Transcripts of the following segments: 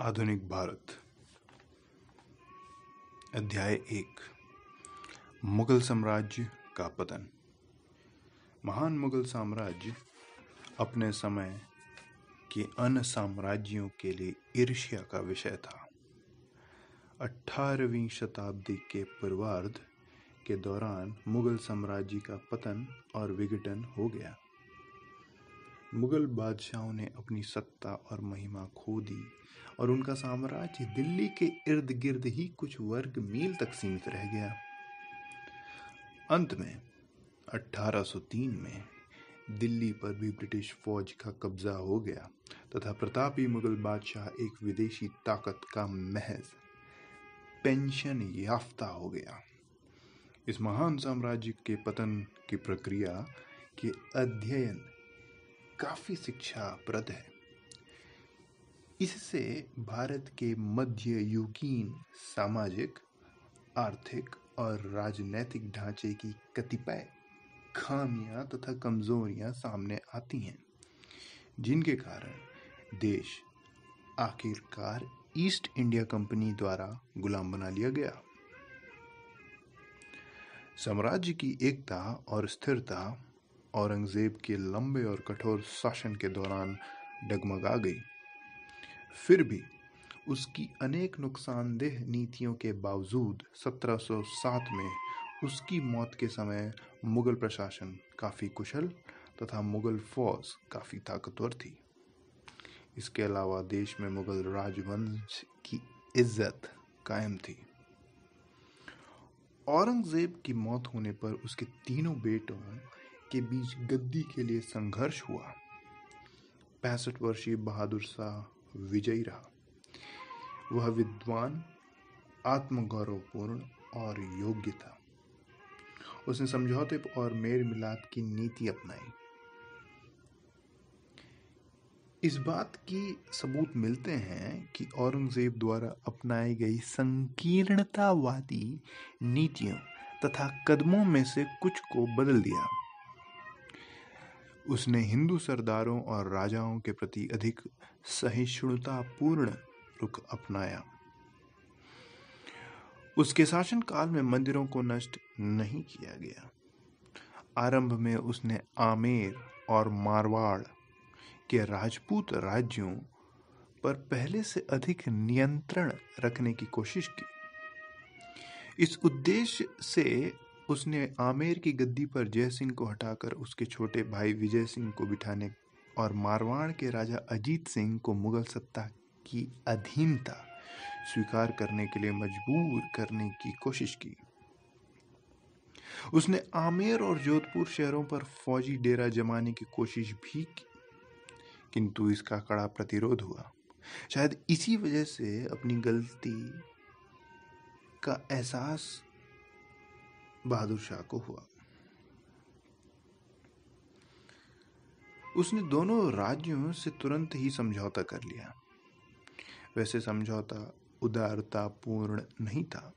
आधुनिक भारत। अध्याय 1। मुगल साम्राज्य का पतन। महान मुगल साम्राज्य अपने समय के अन्य साम्राज्यों के लिए ईर्ष्या का विषय था। 18वीं शताब्दी के पूर्वार्ध के दौरान मुगल साम्राज्य का पतन और विघटन हो गया। मुगल बादशाहों ने अपनी सत्ता और महिमा खो दी और उनका साम्राज्य दिल्ली के इर्द गिर्द ही कुछ वर्ग मील तक सीमित रह गया। अंत में 1803 में दिल्ली पर भी ब्रिटिश फौज का कब्जा हो गया तथा प्रतापी मुगल बादशाह एक विदेशी ताकत का महज पेंशन याफ्ता हो गया। इस महान साम्राज्य के पतन की प्रक्रिया के अध्ययन काफी शिक्षाप्रद है। इससे भारत के मध्य युगीन सामाजिक, आर्थिक और राजनैतिक ढांचे की कतिपय खामियां तथा कमजोरियां सामने आती हैं, जिनके कारण देश आखिरकार ईस्ट इंडिया कंपनी द्वारा गुलाम बना लिया गया। साम्राज्य की एकता और स्थिरता औरंगजेब के लंबे और कठोर शासन के दौरान डगमगा गई। फिर भी उसकी अनेक नुकसानदेह नीतियों के बावजूद 1707 में उसकी मौत के समय मुगल प्रशासन काफी कुशल तथा मुगल फौज काफी ताकतवर थी। इसके अलावा देश में मुगल राजवंश की इज्जत कायम थी। औरंगजेब की मौत होने पर उसके तीनों बेटों के बीच गद्दी के लिए संघर्ष हुआ। 65 वर्षीय बहादुर शाह विजयी रहा। वह विद्वान, आत्मगौरवपूर्ण और योग्य था। उसने समझौते और मेल मिलाप की नीति अपनाई। इस बात की सबूत मिलते हैं कि औरंगजेब द्वारा अपनाई गई संकीर्णतावादी नीतियों तथा कदमों में से कुछ को बदल दिया। उसने हिंदू सरदारों और राजाओं के प्रति अधिक सहिष्णुतापूर्ण रुख अपनाया। उसके शासनकाल में मंदिरों को नष्ट नहीं किया गया। आरंभ में उसने आमेर और मारवाड़ के राजपूत राज्यों पर पहले से अधिक नियंत्रण रखने की कोशिश की। इस उद्देश्य से उसने आमेर की गद्दी पर जय सिंह को हटाकर उसके छोटे भाई विजय सिंह को बिठाने और मारवाड़ के राजा अजीत सिंह को मुगल सत्ता की अधीनता स्वीकार करने के लिए मजबूर करने की कोशिश की। उसने आमेर और जोधपुर शहरों पर फौजी डेरा जमाने की कोशिश भी की, किंतु इसका कड़ा प्रतिरोध हुआ। शायद इसी वजह से अपनी गलती का एहसास बहादुर शाह को हुआ। उसने दोनों राज्यों से तुरंत ही समझौता कर लिया। वैसे समझौता उदारतापूर्ण नहीं था।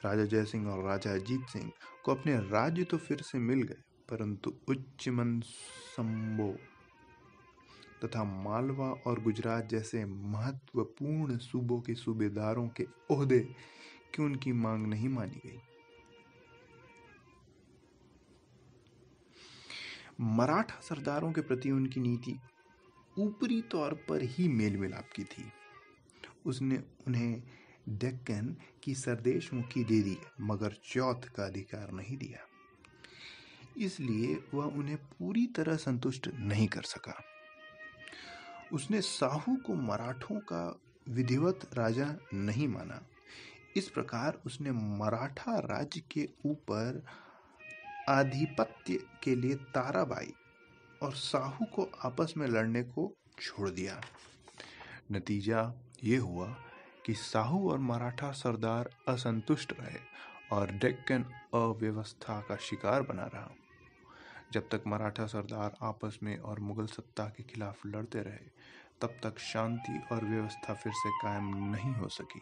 राजा जय सिंह और राजा अजीत सिंह को अपने राज्य तो फिर से मिल गए, परंतु उच्चमन संबो तथा मालवा और गुजरात जैसे महत्वपूर्ण सूबों के सूबेदारों के ओहदे की उनकी मांग नहीं मानी गई। मराठा सरदारों के प्रति उनकी नीति ऊपरी तौर पर ही मेल मिलाप की थी। उसने उन्हें डेक्कन की सरदेशमुखी दे दी, मगर चौथ का अधिकार नहीं दिया। इसलिए वह उन्हें पूरी तरह संतुष्ट नहीं कर सका। उसने साहू को मराठों का विधिवत राजा नहीं माना। इस प्रकार उसने मराठा राज्य के ऊपर आधिपत्य के लिए ताराबाई और साहू को आपस में लड़ने को छोड़ दिया। नतीजा ये हुआ कि साहू और मराठा सरदार असंतुष्ट रहे और डेक्कन अव्यवस्था का शिकार बना रहा। जब तक मराठा सरदार आपस में और मुगल सत्ता के खिलाफ लड़ते रहे, तब तक शांति और व्यवस्था फिर से कायम नहीं हो सकी।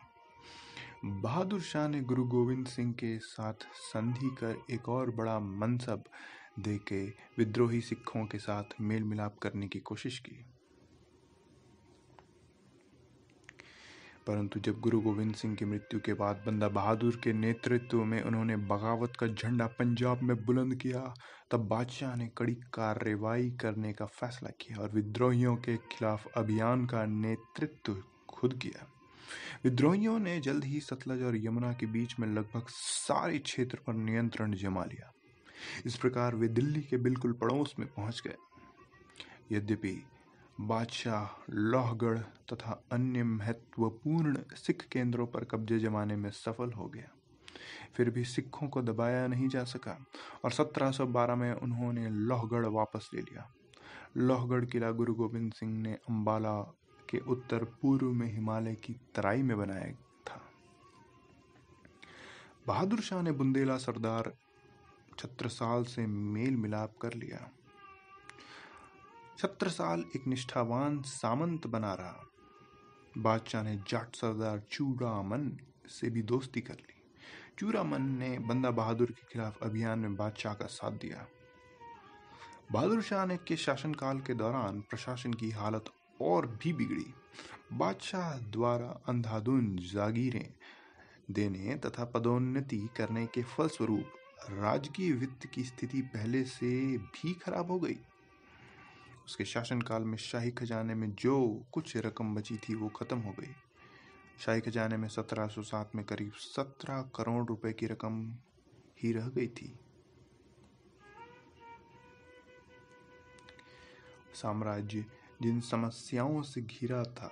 बहादुर शाह ने गुरु गोविंद सिंह के साथ संधि कर एक और बड़ा मनसब देके विद्रोही सिखों के साथ मेल मिलाप करने की कोशिश की। परंतु जब गुरु गोविंद सिंह की मृत्यु के बाद बंदा बहादुर के नेतृत्व में उन्होंने बगावत का झंडा पंजाब में बुलंद किया, तब बादशाह ने कड़ी कार्रवाई करने का फैसला किया और विद्रोहियों के खिलाफ अभियान का नेतृत्व खुद किया। विद्रोहियों ने जल्द ही सतलज और यमुना के बीच में लगभग सारे क्षेत्र पर नियंत्रण जमा लिया। इस प्रकार वे दिल्ली के बिल्कुल पड़ोस में पहुंच गए। यद्यपि बादशाह लोहगढ़ तथा अन्य महत्वपूर्ण सिख केंद्रों पर कब्जे जमाने में सफल हो गया, फिर भी सिखों को दबाया नहीं जा सका और 1712 में उन्होंने लोहगढ़ वापस ले लिया। लोहगढ़ किला गुरु गोविंद सिंह ने अंबाला के उत्तर पूर्व में हिमालय की तराई में बनाया था। बहादुर शाह ने बुंदेला सरदार छत्रसाल से मेल मिलाप कर लिया। छत्रसाल एक निष्ठावान सामंत बना रहा। बादशाह ने जाट सरदार चूड़ामन से भी दोस्ती कर ली। चूड़ामन ने बंदा बहादुर के खिलाफ अभियान में बादशाह का साथ दिया। बहादुर शाह के शासनकाल के दौरान प्रशासन की हालत और भी बिगड़ी। बादशाह द्वारा अंधाधुंध जागीरें देने तथा पदोन्नति करने के फलस्वरूप राजकीय वित्त की स्थिति पहले से भी खराब हो गई। उसके शासनकाल में शाही खजाने में जो कुछ रकम बची थी वो खत्म हो गई। शाही खजाने में 1707 में करीब 17 करोड़ रुपए की रकम ही रह गई थी। साम्राज्य जिन समस्याओं से घिरा था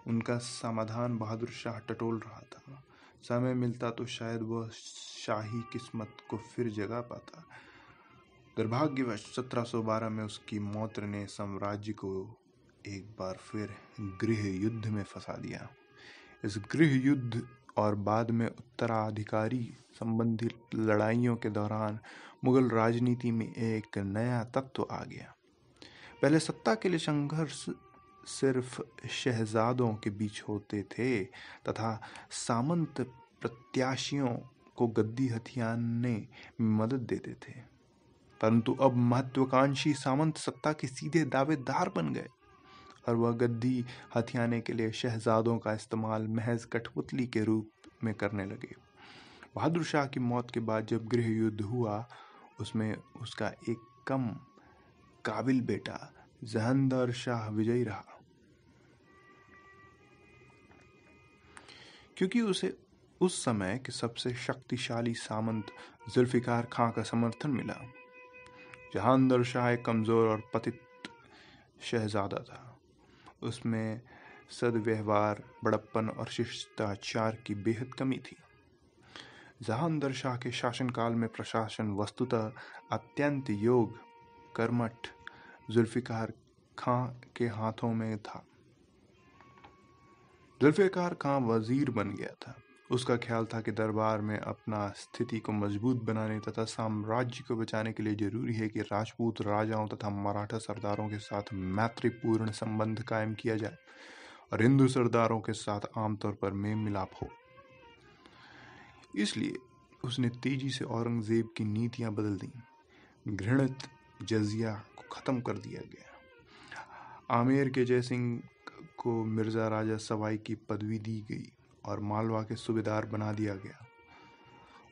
उनका समाधान बहादुर शाह टटोल रहा था। समय मिलता तो शायद वह शाही किस्मत को फिर जगा पाता। दुर्भाग्यवश 1712 में उसकी मौत ने साम्राज्य को एक बार फिर गृह युद्ध में फंसा दिया। इस गृह युद्ध और बाद में उत्तराधिकारी संबंधित लड़ाइयों के दौरान मुगल राजनीति में एक नया तत्व आ गया। पहले सत्ता के लिए संघर्ष सिर्फ शहजादों के बीच होते थे तथा सामंत प्रत्याशियों को गद्दी हथियाने में मदद देते थे, परंतु अब महत्वाकांक्षी सामंत सत्ता के सीधे दावेदार बन गए और वह गद्दी हथियाने के लिए शहजादों का इस्तेमाल महज कठपुतली के रूप में करने लगे। बहादुर शाह की मौत के बाद जब गृह युद्ध हुआ, उसमें उसका एक कम काबिल बेटा जहांदर शाह विजयी रहा, क्योंकि उसे उस समय के सबसे शक्तिशाली सामंत जुल्फिकार खां का समर्थन मिला। जहांदर शाह एक कमजोर और पतित शहजादा था। उसमें सद्व्यवहार, बड़प्पन और शिष्टाचार की बेहद कमी थी। जहांदर शाह के शासनकाल में प्रशासन वस्तुतः अत्यंत योग्य, कर्मठ जुल्फिकार खां के हाथों में था। जुल्फिकार खां वजीर बन गया था। उसका ख्याल था कि दरबार में अपना स्थिति को मजबूत बनाने तथा साम्राज्य को बचाने के लिए जरूरी है कि राजपूत राजाओं तथा मराठा सरदारों के साथ मैत्रीपूर्ण संबंध कायम किया जाए और हिंदू सरदारों के साथ आमतौर पर मेल मिलाप हो। इसलिए उसने तेजी से औरंगजेब की नीतियां बदल दी। घृणित जजिया को खत्म कर दिया गया। आमेर के जयसिंह को मिर्जा राजा सवाई की पदवी दी गई और मालवा के सूबेदार बना दिया गया।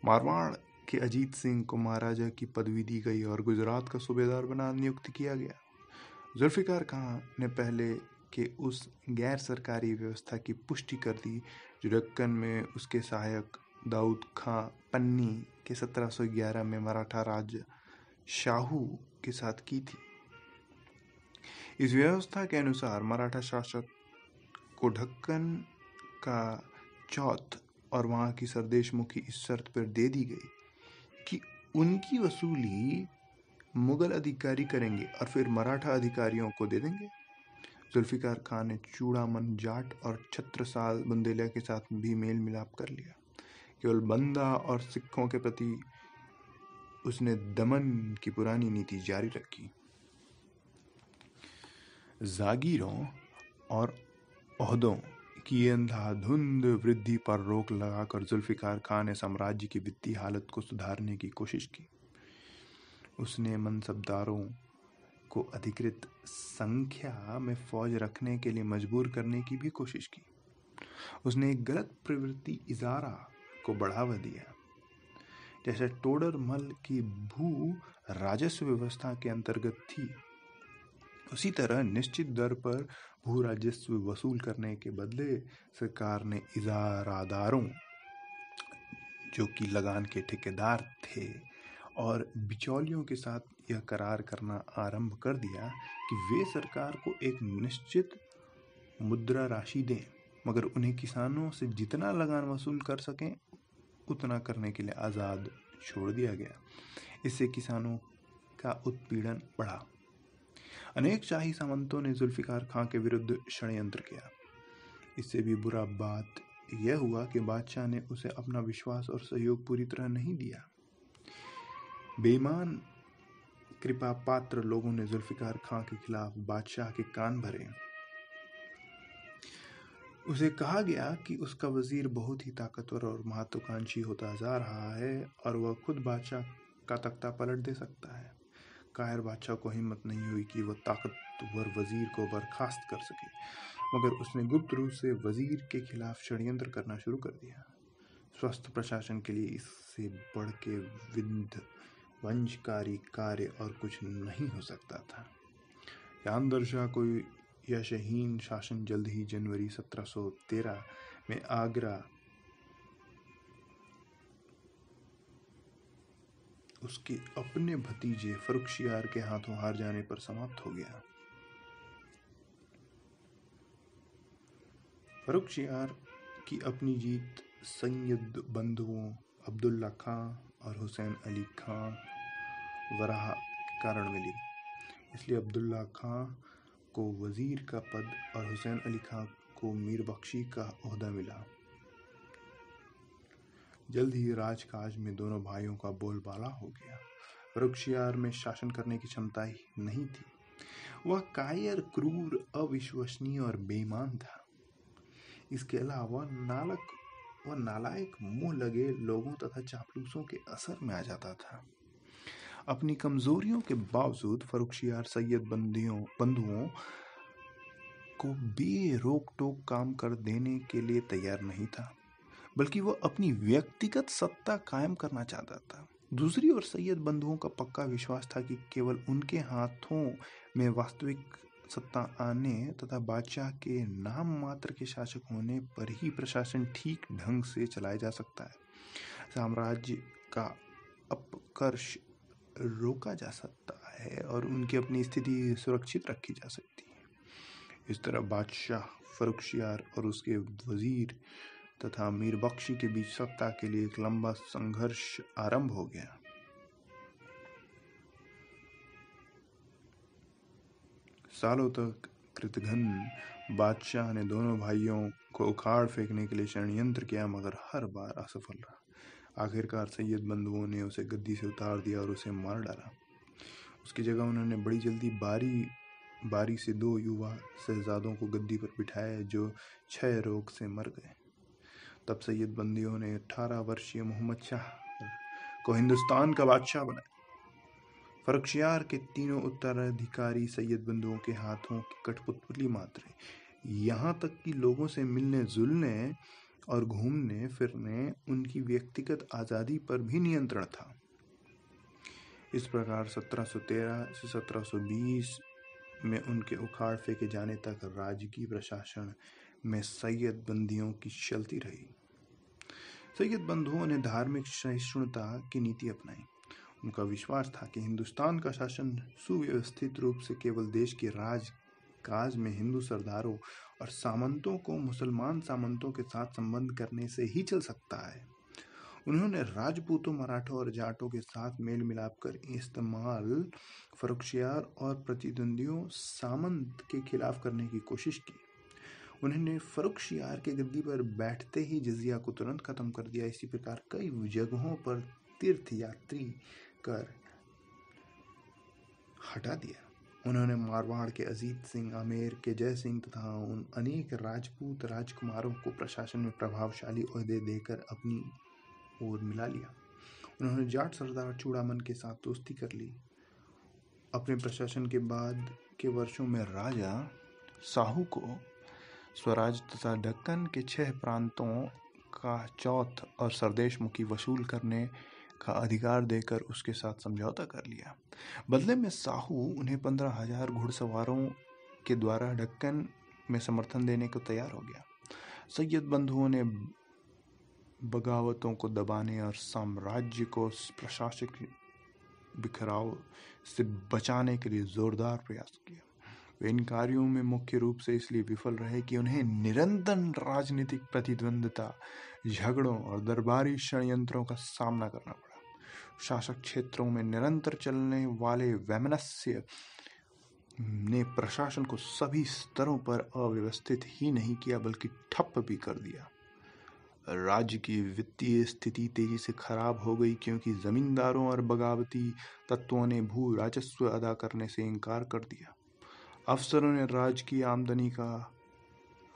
मारवाड़ के अजीत सिंह को महाराजा की पदवी दी गई और गुजरात का सूबेदार बना नियुक्त किया गया। जुल्फिकार खां ने पहले के उस गैर सरकारी व्यवस्था की पुष्टि कर दी जो दक्कन में उसके सहायक दाऊद खां पन्नी के 1711 में मराठा राज शाहू के साथ की थी। इस व्यवस्था के अनुसार मराठा शासक को दक्कन का चौथ और वहां की सरदेशमुखी इस शर्त पर दे दी गई कि उनकी वसूली मुगल अधिकारी करेंगे और फिर मराठा अधिकारियों को दे देंगे। जुल्फिकार खान ने चूड़ामन, जाट और छत्रसाल बुंदेला के साथ भी मेल मिलाप कर लिया। केवल बंदा और सिखों के प्रति उसने दमन की पुरानी नीति जारी रखी। जागीरों और ओहदों की अंधाधुंध वृद्धि पर रोक लगाकर जुल्फिकार खान ने साम्राज्य की वित्तीय हालत को सुधारने की कोशिश की। उसने मनसबदारों को अधिकृत संख्या में फौज रखने के लिए मजबूर करने की भी कोशिश की। उसने एक गलत प्रवृत्ति इजारा को बढ़ावा दिया। जैसे टोडरमल की भू राजस्व व्यवस्था के अंतर्गत थी, उसी तरह निश्चित दर पर भू राजस्व वसूल करने के बदले सरकार ने इजारादारों, जो कि लगान के ठेकेदार थे, और बिचौलियों के साथ यह करार करना आरंभ कर दिया कि वे सरकार को एक निश्चित मुद्रा राशि दें, मगर उन्हें किसानों से जितना लगान वसूल कर सकें उतना करने के लिए आज़ाद छोड़ दिया गया। इससे किसानों का उत्पीड़न बढ़ा। अनेक शाही सामंतों ने जुल्फिकार खां के विरुद्ध षड्यंत्र किया। इससे भी बुरा बात यह हुआ कि बादशाह ने उसे अपना विश्वास और सहयोग पूरी तरह नहीं दिया। बेईमान कृपा पात्र लोगों ने जुल्फिकार खां के खिलाफ बादशाह के कान भरे। उसे कहा गया कि उसका वजीर बहुत ही ताकतवर और महत्वाकांक्षी होता जा रहा है और वह खुद बादशाह का तख्ता पलट दे सकता है। कायर बादशाह को हिम्मत नहीं हुई कि वह ताकतवर वजीर को बर्खास्त कर सके, मगर उसने गुप्त रूप से वजीर के खिलाफ षड्यंत्र करना शुरू कर दिया। स्वस्थ प्रशासन के लिए इससे बढ़ के विध्वंसकारी कार्य और कुछ नहीं हो सकता था। यानदर शाह को यशहीन शासन जल्द ही जनवरी 1713 में आगरा उसके अपने भतीजे फर्रुखशियार के हाथों हार जाने पर समाप्त हो गया। फर्रुखशियार की अपनी जीत सैयद बंधुओं अब्दुल्ला खां और हुसैन अली खां वराहा के कारण मिली। इसलिए अब्दुल्ला खां को वजीर का पद और हुसैन अली खां को मीर बख्शी का ओहदा मिला। जल्द ही राजकाज में दोनों भाइयों का बोलबाला हो गया। फर्रुखशियार में शासन करने की क्षमता ही नहीं थी। वह कायर, क्रूर, अविश्वसनीय और बेईमान था। इसके अलावा नालायक, मुंह लगे लोगों तथा चापलूसों के असर में आ जाता था। अपनी कमजोरियों के बावजूद फर्रुखशियार सैयद बंधुओं को बेरोक टोक काम कर देने के लिए तैयार नहीं था, बल्कि वह अपनी व्यक्तिगत सत्ता कायम करना चाहता था। दूसरी ओर सैयद बंधुओं का पक्का विश्वास था कि केवल उनके हाथों में वास्तविक सत्ता आने तथा बादशाह के नाम मात्र के शासक होने पर ही प्रशासन ठीक ढंग से चलाया जा सकता है, साम्राज्य का अपकर्ष रोका जा सकता है और उनकी अपनी स्थिति सुरक्षित रखी जा सकती है। इस तरह बादशाह, फर्रुखशियार और उसके वजीर तथा मीर बख्शी के बीच सत्ता के लिए एक लंबा संघर्ष आरंभ हो गया। सालों तक कृतघ्न बादशाह ने दोनों भाइयों को उखाड़ फेंकने के लिए षड्यंत्र किया, मगर हर बार असफल रहा। आखिरकार सैयद बंधुओं ने उसे गद्दी से उतार दिया और उसे मार डाला। उसकी जगह उन्होंने बड़ी जल्दी बारी से 2 युवा शहजादों को गद्दी पर बिठाया जो क्षय रोग से मर गए। तब सैयद बंदियों ने 18 वर्षीय मोहम्मद शाह को हिंदुस्तान का बादशाह बनाया। फर्रुखशियार के तीनों उत्तराधिकारी सैयद बंधुओं के हाथों की कठपुतली मात्र, यहाँ तक कि लोगों से मिलने जुलने और घूमने फिरने, उनकी व्यक्तिगत आज़ादी पर भी नियंत्रण था। इस प्रकार 1713 से 1720 में उनके उखाड़ फेंके जाने तक राजकीय प्रशासन में सैयद बंदियों की चलती रही। सैयद बंधुओं ने धार्मिक सहिष्णुता की नीति अपनाई। उनका विश्वास था कि हिंदुस्तान का शासन सुव्यवस्थित रूप से केवल देश के राजकाज में हिंदू सरदारों और सामंतों को मुसलमान सामंतों के साथ संबंध करने से ही चल सकता है। उन्होंने राजपूतों, मराठों और जाटों के साथ मेल मिलाप कर इस्तेमाल फर्रुखशियार और प्रतिद्वंदियों सामंत के खिलाफ करने की कोशिश की। उन्होंने फर्रुखशियार के गद्दी पर बैठते ही जजिया को तुरंत खत्म कर दिया। इसी प्रकार कई जगहों पर तीर्थ यात्री कर हटा दिया। उन्होंने मारवाड़ के अजीत सिंह, आमेर के जय सिंह तथा उन अनेक राजपूत राजकुमारों को प्रशासन में प्रभावशाली ओहदे देकर अपनी ओर मिला लिया। उन्होंने जाट सरदार चूड़ामन के साथ दोस्ती कर ली। अपने प्रशासन के बाद के वर्षों में राजा साहू को स्वराज तथा दक्कन के 6 प्रांतों का चौथ और सरदेशमुखी वसूल करने का अधिकार देकर उसके साथ समझौता कर लिया। बदले में साहू उन्हें 15,000 घुड़सवारों के द्वारा दक्कन में समर्थन देने को तैयार हो गया। सैयद बंधुओं ने बगावतों को दबाने और साम्राज्य को प्रशासनिक बिखराव से बचाने के लिए जोरदार प्रयास किया। वे इन कार्यों में मुख्य रूप से इसलिए विफल रहे कि उन्हें निरंतर राजनीतिक प्रतिद्वंद्विता, झगड़ों और दरबारी षड्यंत्रों का सामना करना पड़ा। शासक क्षेत्रों में निरंतर चलने वाले वैमनस्य ने प्रशासन को सभी स्तरों पर अव्यवस्थित ही नहीं किया बल्कि ठप भी कर दिया। राज्य की वित्तीय स्थिति तेजी से खराब हो गई क्योंकि जमींदारों और बगावती तत्वों ने भू राजस्व अदा करने से इनकार कर दिया। अफसरों ने राज्य की आमदनी का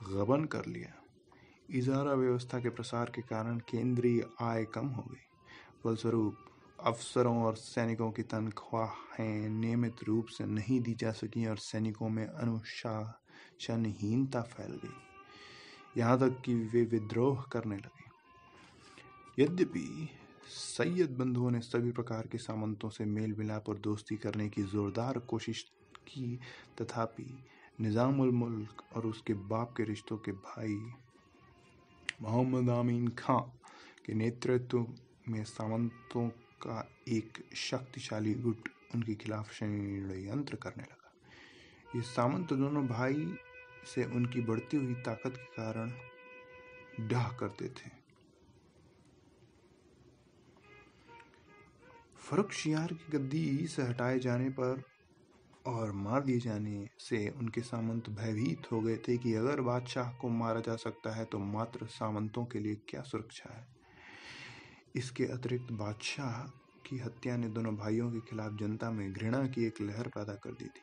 गबन कर लिया। इजारा व्यवस्था के प्रसार के कारण केंद्रीय आय कम हो गई। फलस्वरूप अफसरों और सैनिकों की तनख्वाहें नियमित रूप से नहीं दी जा सकी और सैनिकों में अनुशासनहीनता फैल गई, यहाँ तक कि वे विद्रोह करने लगे। यद्यपि सैयद बंधुओं ने सभी प्रकार के सामंतों से मेल मिलाप और दोस्ती करने की जोरदार कोशिश की, तथापि निजामुल मुल्क और उसके बाप के रिश्तों के भाई मोहम्मद अमीन खां के नेतृत्व में सामंतों का एक शक्तिशाली गुट उनके खिलाफ षड्यंत्र करने लगा। ये सामंत दोनों भाई से उनकी बढ़ती हुई ताकत के कारण डाह करते थे। फर्रुखशियार की गद्दी से हटाए जाने पर और मार दिए जाने से उनके सामंत भयभीत हो गए थे कि अगर बादशाह को मारा जा सकता है तो मात्र सामंतों के लिए क्या सुरक्षा है। इसके अतिरिक्त बादशाह की हत्या ने दोनों भाइयों के खिलाफ जनता में घृणा की एक लहर पैदा कर दी थी।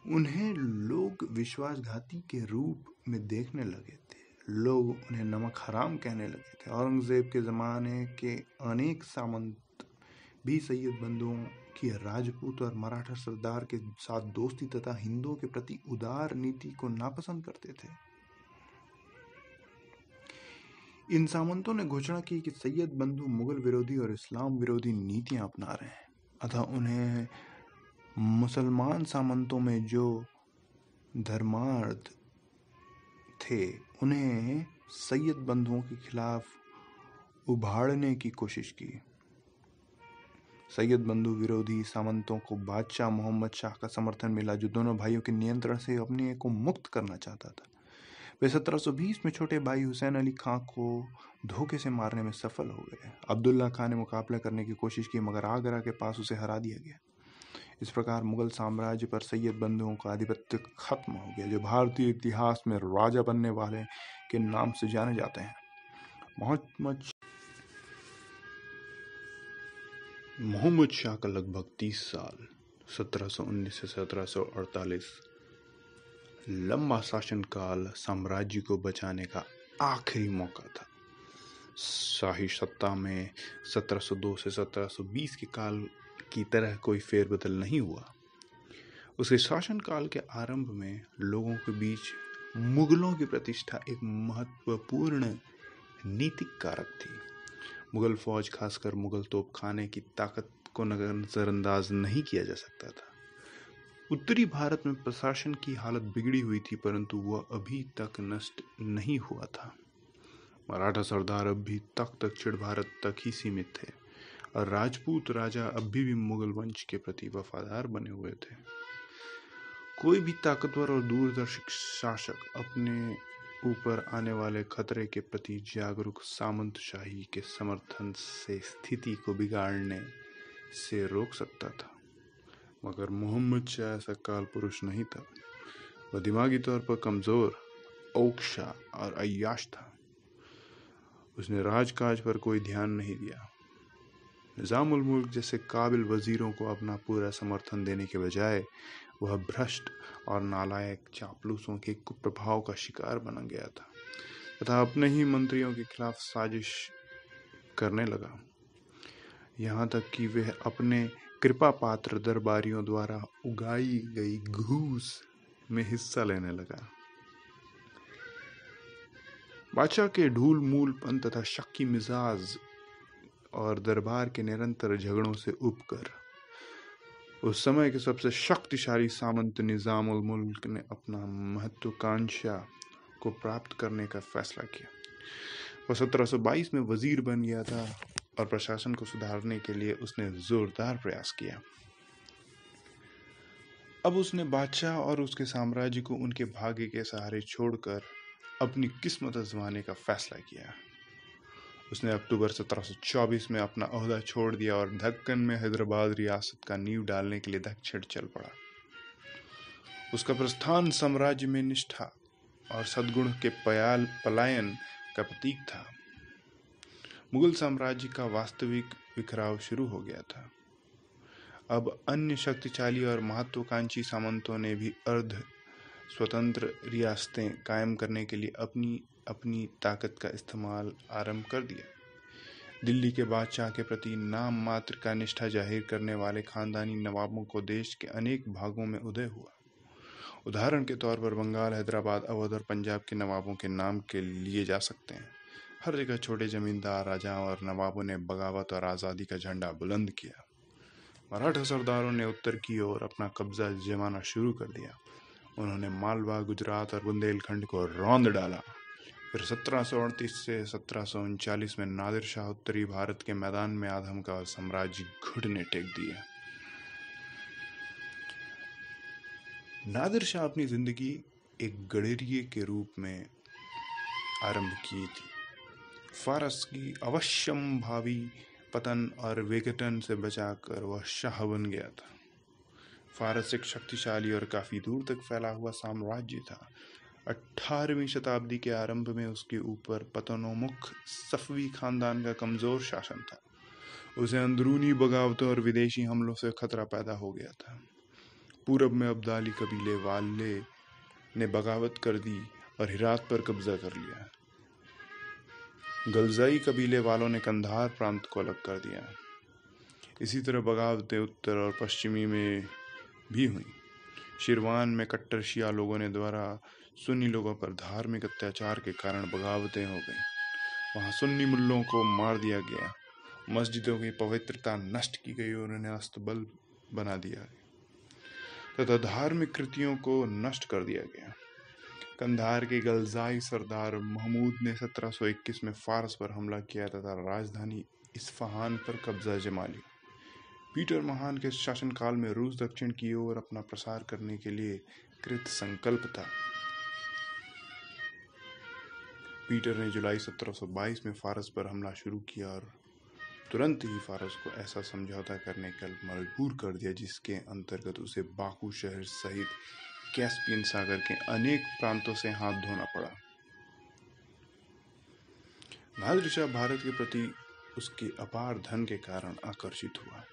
उन्हें लोग विश्वासघाती के रूप में देखने लगे थे। लोग उन्हें नमक हराम कहने लगे थे। औरंगजेब के ज़माने के अनेक सामंत भी सैयद बंधुओं की राजपूत और मराठा सरदार के साथ दोस्ती तथा हिंदुओं के प्रति उदार नीति को नापसंद करते थे। इन सामंतों ने घोषणा की कि सैयद बंधु मुगल विरोधी और इस्लाम विरोधी नीतियां अपना रहे हैं, अतः उन्हें मुसलमान सामंतों में जो धर्मार्थ थे उन्हें सैयद बंधुओं के खिलाफ उभाड़ने की कोशिश की। सैयद बंधु विरोधी सामंतों को बादशाह मोहम्मद शाह का समर्थन मिला, जो दोनों भाइयों के नियंत्रण से अपने को मुक्त करना चाहता था। वे 1720 में छोटे भाई हुसैन अली खां को धोखे से मारने में सफल हो गए। अब्दुल्ला खां ने मुकाबला करने की कोशिश की मगर आगरा के पास उसे हरा दिया गया। इस प्रकार मुगल साम्राज्य पर सैयद बंधुओं का आधिपत्य खत्म हो गया, जो भारतीय इतिहास में राजा बनने वाले के नाम से जाने जाते हैं। मोहम्मद शाह का लगभग 30 साल 1719 से 1748 लंबा शासनकाल साम्राज्य को बचाने का आखिरी मौका था। शाही सत्ता में 1702 से 1720 के काल की तरह कोई फेरबदल नहीं हुआ। उसके शासनकाल के आरंभ में लोगों के बीच मुगलों की प्रतिष्ठा एक महत्वपूर्ण नीतिक कारक थी। मुगल फौज, खासकर मुगल तोपखाने की ताकत को नजरअंदाज नहीं किया जा सकता था। उत्तरी भारत में प्रशासन की हालत बिगड़ी हुई थी, परंतु वह अभी तक नष्ट नहीं हुआ था। मराठा सरदार अब भी तक दक्षिण भारत तक ही सीमित थे और राजपूत राजा अब भी मुगल वंश के प्रति वफादार बने हुए थे। कोई भी ताकतवर और दूरदर्शी शासक अपने ऊपर आने वाले खतरे के प्रति जागरूक सामंतशाही के समर्थन से स्थिति को बिगाड़ने से रोक सकता था, मगर मोहम्मद शाह ऐसा काल पुरुष नहीं था। वह दिमागी तौर पर कमजोर, औक्षा और अय्याश था। उसने राजकाज पर कोई ध्यान नहीं दिया। निजामुल मुल्क जैसे काबिल वजीरों को अपना पूरा समर्थन देने के बजाय वह भ्रष्ट और नालायक चापलूसों के कुप्रभाव का शिकार बन गया था तथा अपने ही मंत्रियों के खिलाफ साजिश करने लगा। यहाँ तक कि वह अपने कृपा पात्र दरबारियों द्वारा उगाई गई घूस में हिस्सा लेने लगा। बादशाह के ढूल मूलपन तथा शक्की मिजाज और दरबार के निरंतर झगड़ों से उबकर उस समय के सबसे शक्तिशाली सामंत निजाम उल मुल्क ने अपना महत्वाकांक्षा को प्राप्त करने का फैसला किया। वह 1722 में वजीर बन गया था और प्रशासन को सुधारने के लिए उसने जोरदार प्रयास किया। अब उसने बादशाह और उसके साम्राज्य को उनके भाग्य के सहारे छोड़कर अपनी किस्मत आजमाने का फैसला किया। उसने अक्टूबर 1724 में अपना ओहदा छोड़ दिया और दक्कन में हैदराबाद रियासत का नींव डालने के लिए दक्षिण चल पड़ा। उसका प्रस्थान साम्राज्य में निष्ठा और सद्गुण के पलायन का प्रतीक था। मुगल साम्राज्य का वास्तविक बिखराव शुरू हो गया था। अब अन्य शक्तिशाली और महत्वाकांक्षी सामंतों ने भी अर्ध स्वतंत्र रियासतें कायम करने के लिए अपनी अपनी ताकत का इस्तेमाल आरंभ कर दिया। दिल्ली के बादशाह के प्रति नाम मात्र का निष्ठा जाहिर करने वाले खानदानी नवाबों को देश के अनेक भागों में उदय हुआ। उदाहरण के तौर पर बंगाल, हैदराबाद, अवध और पंजाब के नवाबों के नाम के लिए जा सकते हैं। हर जगह छोटे जमींदार, राजाओं और नवाबों ने बगावत और आज़ादी का झंडा बुलंद किया। मराठा सरदारों ने उत्तर की ओर अपना कब्जा जमाना शुरू कर दिया। उन्होंने मालवा, गुजरात और बुंदेलखंड को रौंद डाला। फिर 1738 से 1739 में नादिर शाह उत्तरी भारत के मैदान में आधम का साम्राज्य घुटने टेक दिया। नादिर शाह अपनी जिंदगी एक गडेरिये के रूप में आरंभ की थी। फारस की अवश्यम भावी पतन और विघटन से बचाकर वह शाह बन गया था। फारस एक शक्तिशाली और काफी दूर तक फैला हुआ साम्राज्य था। 18वीं शताब्दी के आरंभ में उसके ऊपर पतनोन्मुख सफवी खानदान का कमजोर शासन था। उसे अंदरूनी बगावतों और विदेशी हमलों से खतरा पैदा हो गया था। पूरब में अब्दाली कबीले वाले ने बगावत कर दी और हिरात पर कब्जा कर लिया। गलजाई कबीले वालों ने कंधार प्रांत को अलग कर दिया। इसी तरह बगावतें उत्तर और पश्चिमी में भी हुई। शिरवान में कट्टर शिया लोगों ने द्वारा सुन्नी लोगों पर धार्मिक अत्याचार के कारण बगावतें हो गईं। वहां सुन्नी मुल्लों को मार दिया गया, मस्जिदों की पवित्रता नष्ट की गई और उन्हें अस्तबल बना दिया तथा धार्मिक कृतियों को नष्ट कर दिया गया। कंधार के गलजाई सरदार महमूद ने 1721 में फारस पर हमला किया तथा राजधानी इस्फहान पर कब्जा जमा लिया। पीटर महान के शासनकाल में रूस दक्षिण की ओर अपना प्रसार करने के लिए कृत संकल्प था। पीटर ने जुलाई 1722 में फारस पर हमला शुरू किया और तुरंत ही फारस को ऐसा समझौता करने का मजबूर कर दिया जिसके अंतर्गत उसे बाकू शहर सहित कैस्पियन सागर के अनेक प्रांतों से हाथ धोना पड़ा। नादिर शाह भारत के प्रति उसके अपार धन के कारण आकर्षित हुआ।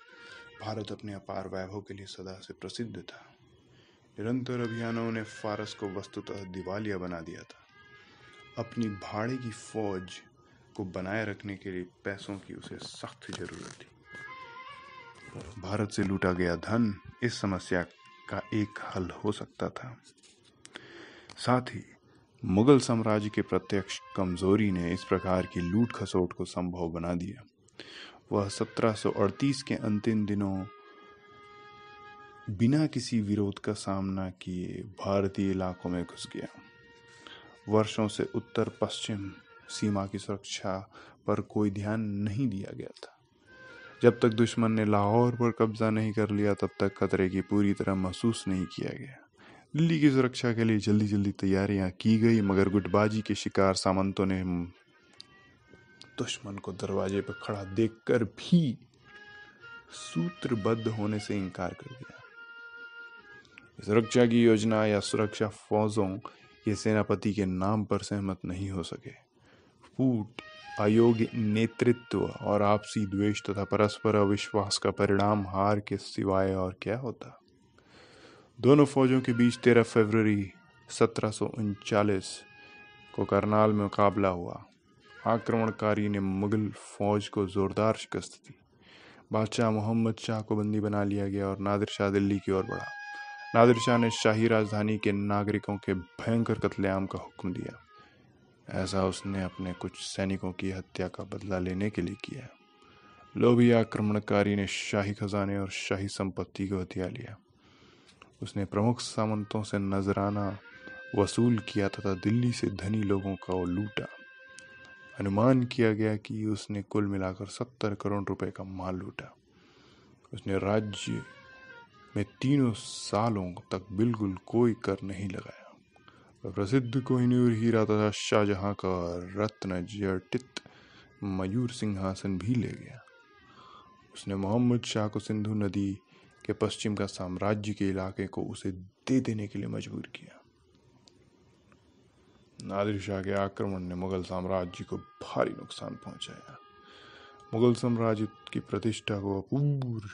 भारत अपने अपार वैभव के लिए सदा से प्रसिद्ध था। निरंतर अभियानों ने फारस को वस्तुतः दिवालिया बना दिया था। अपनी भाड़े की फौज को बनाए रखने के लिए पैसों की उसे सख्त जरूरत थी। भारत से लूटा गया धन इस समस्या का एक हल हो सकता था। साथ ही मुगल साम्राज्य के प्रत्यक्ष कमजोरी ने इस प्रकार की लूट खसोट को संभव बना दिया। वह 1738 के अंतिम दिनों बिना किसी विरोध का सामना किए भारतीय इलाकों में घुस गया। वर्षों से उत्तर पश्चिम सीमा की सुरक्षा पर कोई ध्यान नहीं दिया गया था। जब तक दुश्मन ने लाहौर पर कब्जा नहीं कर लिया तब तक खतरे की पूरी तरह महसूस नहीं किया गया। दिल्ली की सुरक्षा के लिए जल्दी जल्दी तैयारियां की गई, मगर गुटबाजी के शिकार सामंतों ने दुश्मन को दरवाजे पर खड़ा देखकर भी सूत्रबद्ध होने से इनकार कर दिया। सुरक्षा की योजना या सुरक्षा फौजों के सेनापति के नाम पर सहमत नहीं हो सके। फूट, अयोग्य नेतृत्व और आपसी द्वेष तथा परस्पर अविश्वास का परिणाम हार के सिवाय और क्या होता। दोनों फौजों के बीच 13 फरवरी 1739 को करनाल में मुकाबला हुआ। आक्रमणकारी ने मुगल फौज को जोरदार शिकस्त दी। बादशाह मोहम्मद शाह को बंदी बना लिया गया और नादिर शाह दिल्ली की ओर बढ़ा। नादिर शाह ने शाही राजधानी के नागरिकों के भयंकर कत्लेआम का हुक्म दिया। ऐसा उसने अपने कुछ सैनिकों की हत्या का बदला लेने के लिए किया। लोभी आक्रमणकारी ने शाही खजाने और शाही संपत्ति को हथिया लिया। उसने प्रमुख सामंतों से नजराना वसूल किया तथा दिल्ली से धनी लोगों को लूटा। अनुमान किया गया कि उसने कुल मिलाकर 70 करोड़ रुपए का माल लूटा। उसने राज्य में 3 सालों तक बिल्कुल कोई कर नहीं लगाया। प्रसिद्ध कोहिनूर हीरा तथा शाहजहां का रत्न जटित मयूर सिंहासन भी ले गया। उसने मोहम्मद शाह को सिंधु नदी के पश्चिम का साम्राज्य के इलाके को उसे दे देने के लिए मजबूर किया। नादिर शाह के आक्रमण ने मुगल साम्राज्य को भारी नुकसान पहुंचाया। मुगल साम्राज्य की प्रतिष्ठा को अपूर्व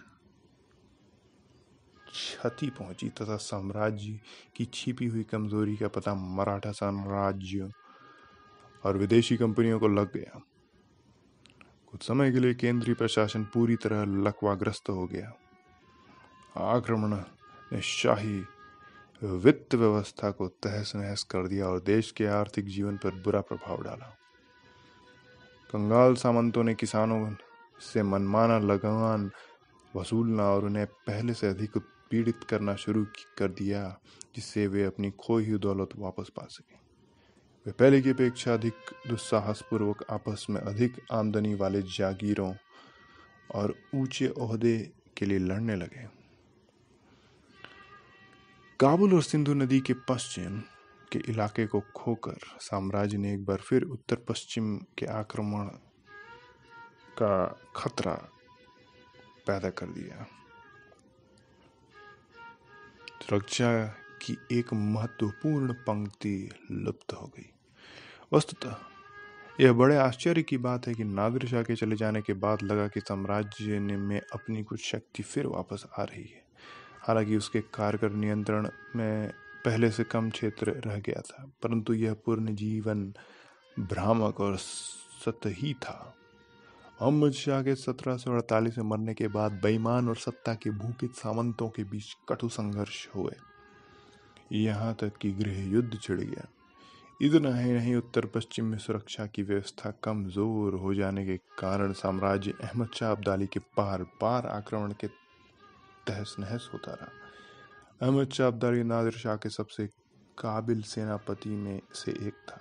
क्षति पहुंची तथा साम्राज्य की छिपी हुई कमजोरी का पता मराठा साम्राज्य और विदेशी कंपनियों को लग गया। कुछ समय के लिए केंद्रीय प्रशासन पूरी तरह लकवाग्रस्त हो गया। आक्रमण ने शाही वित्त व्यवस्था को तहस नहस कर दिया और देश के आर्थिक जीवन पर बुरा प्रभाव डाला। कंगाल सामंतों ने किसानों से मनमाना लगान वसूलना और उन्हें पहले से अधिक उत्पीड़ित करना शुरू कर दिया, जिससे वे अपनी खोई हुई दौलत वापस पा सके। वे पहले की अपेक्षा अधिक दुस्साहसपूर्वक आपस में अधिक आमदनी वाले जागीरों और ऊंचे ओहदे के लिए लड़ने लगे। काबुल और सिंधु नदी के पश्चिम के इलाके को खोकर साम्राज्य ने एक बार फिर उत्तर पश्चिम के आक्रमण का खतरा पैदा कर दिया। सुरक्षा की एक महत्वपूर्ण पंक्ति लुप्त हो गई। वस्तुतः यह बड़े आश्चर्य की बात है कि नादिर शाह के चले जाने के बाद लगा कि साम्राज्य में अपनी कुछ शक्ति फिर वापस आ रही है। हालांकि उसके कारगर नियंत्रण में पहले से कम क्षेत्र रह गया था, परंतु यह पूर्ण जीवन भ्रामक और सतही था। मोहम्मद शाह के 1748 में मरने के बाद बेईमान और सत्ता के भूखे सामंतों के बीच कटु संघर्ष हुए, यहाँ तक कि गृह युद्ध छिड़ गया। इतना ही नहीं, उत्तर पश्चिम में सुरक्षा की व्यवस्था कमजोर हो जाने के कारण साम्राज्य अहमद शाह अब्दाली के बार बार आक्रमण के तहस नहस होता रहा। अहमद शाह अब्दाली नादिर शाह के सबसे काबिल सेनापति में से एक था।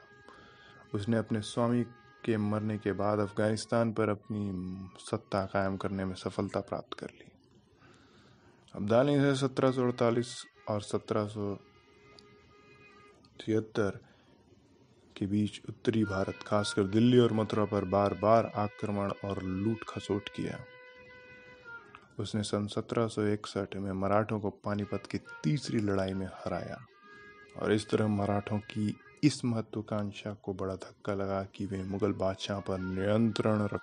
उसने अपने स्वामी के मरने के बाद अफगानिस्तान पर अपनी सत्ता कायम करने में सफलता प्राप्त कर ली। अब्दाली ने 1748 और 1773 के बीच उत्तरी भारत, खासकर दिल्ली और मथुरा पर बार बार आक्रमण और लूट खसोट किया। उसने सन 1761 में मराठों को पानीपत की तीसरी लड़ाई में हराया और इस तरह मराठों की इस महत्वाकांक्षा को बड़ा धक्का लगा कि वे मुगल बादशाह पर नियंत्रण रख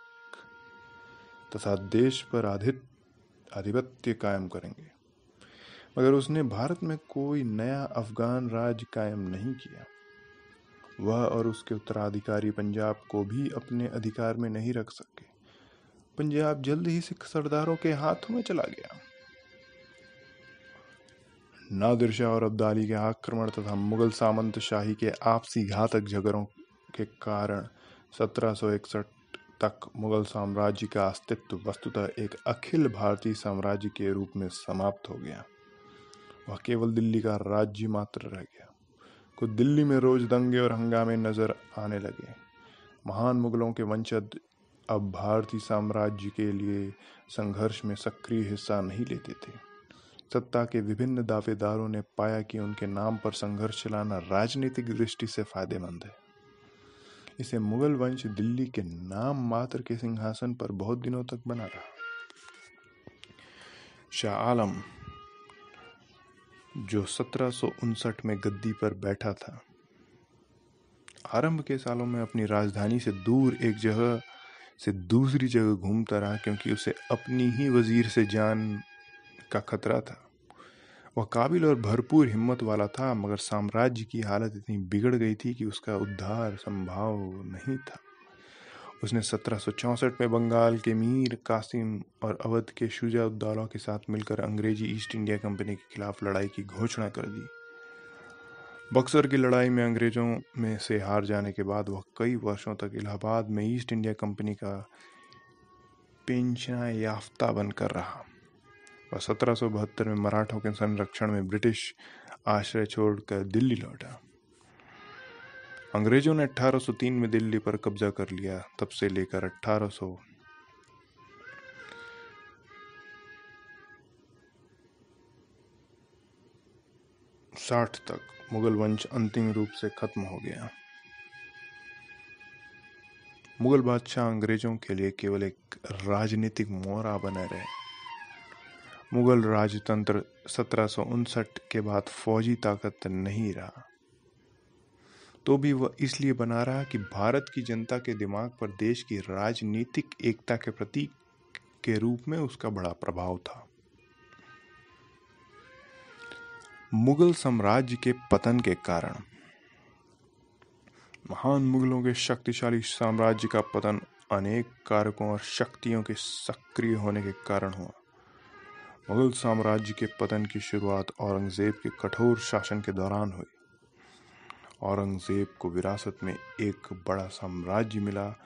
तथा देश पर आधिपत्य कायम करेंगे। मगर उसने भारत में कोई नया अफगान राज्य कायम नहीं किया। वह और उसके उत्तराधिकारी पंजाब को भी अपने अधिकार में नहीं रख सके। पंजाब जल्द ही सिख सरदारों के हाथों में चला गया। नादिर शाह और अब्दाली के आक्रमण तथा मुगल सामंत शाही के आपसी घातक झगड़ों के कारण 1761 तक मुगल साम्राज्य का अस्तित्व वस्तुतः एक अखिल भारतीय साम्राज्य के रूप में समाप्त हो गया। वह केवल दिल्ली का राज्य मात्र रह गया। कुछ दिल्ली में रोज दंगे और हंगामे नजर आने लगे। महान मुगलों के वंशज अब भारतीय साम्राज्य के लिए संघर्ष में सक्रिय हिस्सा नहीं लेते थे। सत्ता के विभिन्न दावेदारों ने पाया कि उनके नाम पर संघर्ष चलाना राजनीतिक दृष्टि से फायदेमंद है। इसे मुगल वंश दिल्ली के नाम मात्र के सिंहासन पर बहुत दिनों तक बना रहा। शाह आलम, जो 1759 में गद्दी पर बैठा था, आरंभ के सालों में अपनी राजधानी से दूर एक जगह से दूसरी जगह घूमता रहा, क्योंकि उसे अपनी ही वजीर से जान का खतरा था। वह काबिल और भरपूर हिम्मत वाला था, मगर साम्राज्य की हालत इतनी बिगड़ गई थी कि उसका उद्धार संभव नहीं था। उसने 1764 में बंगाल के मीर कासिम और अवध के शुजा-उद-दौला के साथ मिलकर अंग्रेजी ईस्ट इंडिया कंपनी के खिलाफ लड़ाई की घोषणा कर दी। बक्सर की लड़ाई में अंग्रेजों में से हार जाने के बाद वह कई वर्षों तक इलाहाबाद में ईस्ट इंडिया कंपनी का पेंशन याफ्ता बनकर रहा। वह 1772 में मराठों के संरक्षण में ब्रिटिश आश्रय छोड़कर दिल्ली लौटा। अंग्रेजों ने 1803 में दिल्ली पर कब्जा कर लिया। तब से लेकर 1860 तक मुगल वंश अंतिम रूप से खत्म हो गया। मुगल बादशाह अंग्रेजों के लिए केवल एक राजनीतिक मोहरा बने रहे। मुगल राजतंत्र 1759 के बाद फौजी ताकत नहीं रहा, तो भी वह इसलिए बना रहा कि भारत की जनता के दिमाग पर देश की राजनीतिक एकता के प्रतीक के रूप में उसका बड़ा प्रभाव था। मुगल साम्राज्य के पतन के कारण महान मुगलों के शक्तिशाली साम्राज्य का पतन अनेक कारकों और शक्तियों के सक्रिय होने के कारण हुआ। मुगल साम्राज्य के पतन की शुरुआत औरंगजेब के कठोर शासन के दौरान हुई। औरंगजेब को विरासत में एक बड़ा साम्राज्य मिला,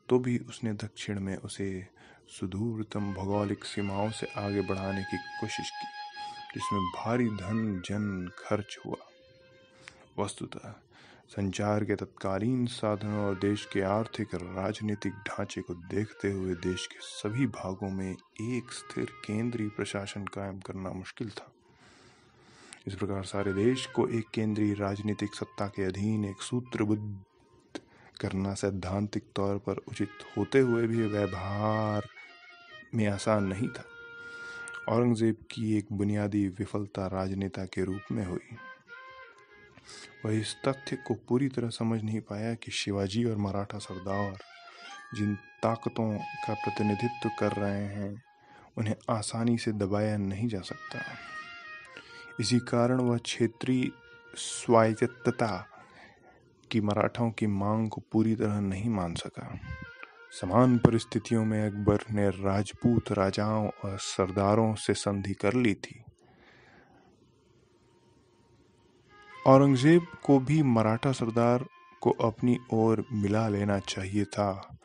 तो भी उसने दक्षिण में उसे सुदूरतम भौगोलिक सीमाओं से आगे बढ़ाने की कोशिश की, जिसमें भारी धन जन खर्च हुआ। वस्तुतः संचार के तत्कालीन साधनों और देश के आर्थिक राजनीतिक ढांचे को देखते हुए देश के सभी भागों में एक स्थिर केंद्रीय प्रशासन कायम करना मुश्किल था। इस प्रकार सारे देश को एक केंद्रीय राजनीतिक सत्ता के अधीन एक सूत्रबद्ध करना सैद्धांतिक तौर पर उचित होते हुए भी व्यवहार में आसान नहीं था। औरंगजेब की एक बुनियादी विफलता राजनेता के रूप में हुई। वह इस तथ्य को पूरी तरह समझ नहीं पाया कि शिवाजी और मराठा सरदार जिन ताकतों का प्रतिनिधित्व कर रहे हैं, उन्हें आसानी से दबाया नहीं जा सकता। इसी कारण वह क्षेत्रीय स्वायत्तता की मराठाओं की मांग को पूरी तरह नहीं मान सका। समान परिस्थितियों में अकबर ने राजपूत राजाओं और सरदारों से संधि कर ली थी। औरंगजेब को भी मराठा सरदार को अपनी ओर मिला लेना चाहिए था,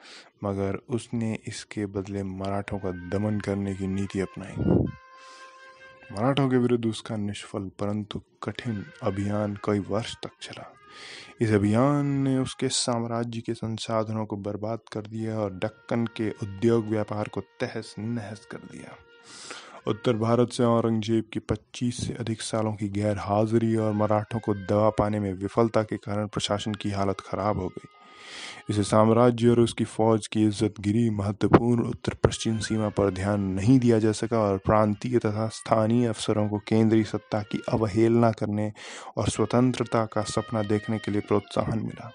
मगर उसने इसके बदले मराठों का दमन करने की नीति अपनाई। मराठों के विरुद्ध उसका निष्फल परंतु कठिन अभियान कई वर्ष तक चला। इस अभियान ने उसके साम्राज्य के संसाधनों को बर्बाद कर दिया और दक्कन के उद्योग व्यापार को तहस नहस कर दिया। उत्तर भारत से औरंगजेब की 25 से अधिक सालों की गैर हाजिरी और मराठों को दबा पाने में विफलता के कारण प्रशासन की हालत खराब हो गई। इसे साम्राज्य और उसकी फौज की इज्जत गिरी। महत्वपूर्ण उत्तर पश्चिम सीमा पर ध्यान नहीं दिया जा सका और प्रांतीय तथा स्थानीय अफसरों को केंद्रीय सत्ता की अवहेलना करने और स्वतंत्रता का सपना देखने के लिए प्रोत्साहन मिला।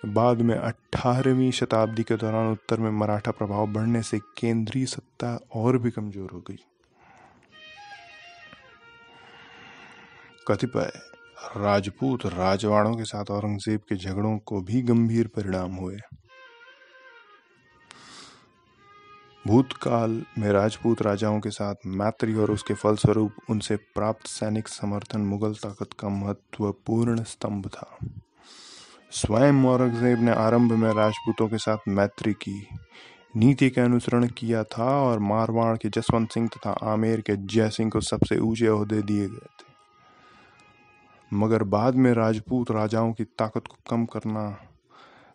बाद में 18वीं शताब्दी के दौरान उत्तर में मराठा प्रभाव बढ़ने से केंद्रीय सत्ता और भी कमजोर हो गई। कतिपय राजपूत राजवाड़ों के साथ औरंगजेब के झगड़ों को भी गंभीर परिणाम हुए। भूतकाल में राजपूत राजाओं के साथ मैत्री और उसके फलस्वरूप उनसे प्राप्त सैनिक समर्थन मुगल ताकत का महत्वपूर्ण स्तंभ था। स्वयं औरंगजेब ने आरंभ में राजपूतों के साथ मैत्री की नीति का अनुसरण किया था और मारवाड़ के जसवंत सिंह तथा आमेर के जय सिंह को सबसे ऊंचे ओहदे दिए गए थे। मगर बाद में राजपूत राजाओं की ताकत को कम करना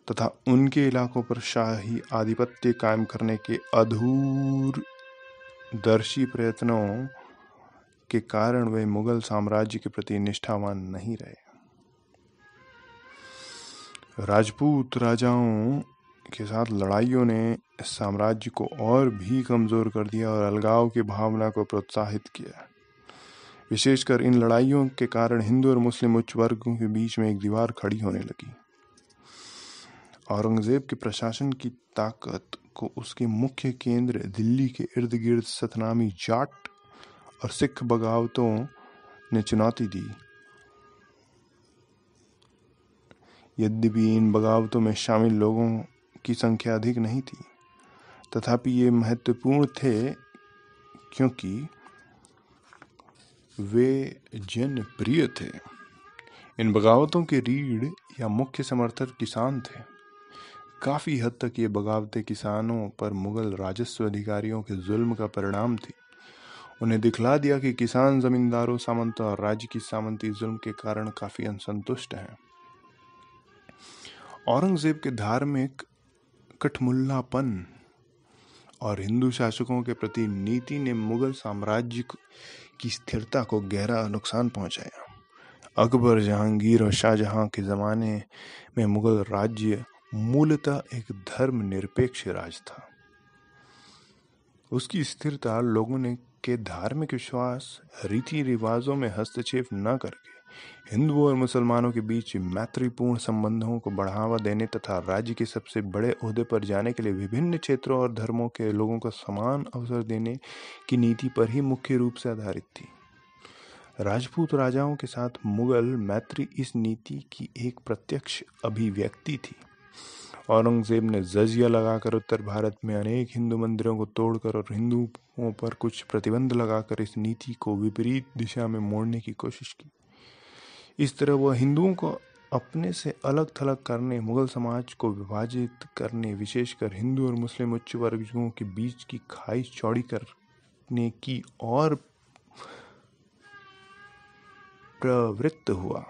तथा उनके इलाकों पर शाही आधिपत्य कायम करने के अधूरदर्शी प्रयत्नों के कारण वे मुगल साम्राज्य के प्रति निष्ठावान नहीं रहे। राजपूत राजाओं के साथ लड़ाइयों ने साम्राज्य को और भी कमजोर कर दिया और अलगाव की भावना को प्रोत्साहित किया। विशेषकर इन लड़ाइयों के कारण हिंदू और मुस्लिम उच्च वर्गों के बीच में एक दीवार खड़ी होने लगी। औरंगजेब के प्रशासन की ताकत को उसके मुख्य केंद्र दिल्ली के इर्द गिर्द सतनामी जाट और सिख बगावतों ने चुनौती दी। यद्यपि इन बगावतों में शामिल लोगों की संख्या अधिक नहीं थी, तथापि ये महत्वपूर्ण थे क्योंकि वे जनप्रिय थे। इन बगावतों के रीढ़ या मुख्य समर्थक किसान थे। काफी हद तक ये बगावतें किसानों पर मुगल राजस्व अधिकारियों के जुल्म का परिणाम थी। उन्हें दिखला दिया कि किसान जमींदारों, सामंतों और राज्य की सामंती जुल्म के कारण काफी असंतुष्ट हैं। औरंगजेब के धार्मिक कठमुल्लापन और हिंदू शासकों के प्रति नीति ने मुगल साम्राज्य की स्थिरता को गहरा नुकसान पहुंचाया। अकबर, जहांगीर और शाहजहां के जमाने में मुगल राज्य मूलतः एक धर्मनिरपेक्ष राज था। उसकी स्थिरता लोगों ने के धार्मिक विश्वास, रीति रिवाजों में हस्तक्षेप न करके हिंदुओं और मुसलमानों के बीच मैत्रीपूर्ण संबंधों को बढ़ावा देने तथा राज्य के सबसे बड़े ओहदे पर जाने के लिए विभिन्न क्षेत्रों और धर्मों के लोगों को समान अवसर देने की नीति पर ही मुख्य रूप से आधारित थी। राजपूत राजाओं के साथ मुगल मैत्री इस नीति की एक प्रत्यक्ष अभिव्यक्ति थी। औरंगजेब ने जजिया लगाकर उत्तर भारत में अनेक हिंदू मंदिरों को तोड़कर और हिंदुओं पर कुछ प्रतिबंध लगाकर इस नीति को विपरीत दिशा में मोड़ने की कोशिश की। इस तरह वह हिंदुओं को अपने से अलग थलग करने, मुगल समाज को विभाजित करने, विशेषकर हिंदू और मुस्लिम उच्च वर्गों के बीच की खाई चौड़ी करने की और प्रवृत्त हुआ।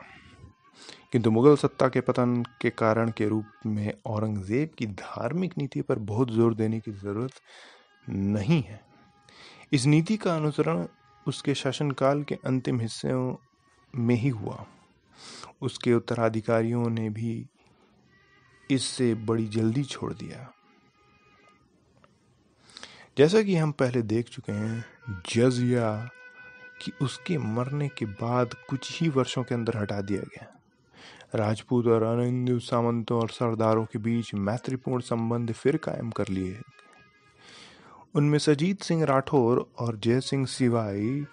किंतु मुगल सत्ता के पतन के कारण के रूप में औरंगजेब की धार्मिक नीति पर बहुत जोर देने की जरूरत नहीं है। इस नीति का अनुसरण उसके शासनकाल के अंतिम हिस्सों में ही हुआ। उसके उत्तराधिकारियों ने भी इससे बड़ी जल्दी छोड़ दिया। जैसा कि हम पहले देख चुके हैं, जजिया कि उसके मरने के बाद कुछ ही वर्षों के अंदर हटा दिया गया। राजपूत और अन्य हिंदू सामंतों और सरदारों के बीच मैत्रीपूर्ण संबंध फिर कायम कर लिए। उनमें सजीत सिंह राठौर और जय सिंह सिवाई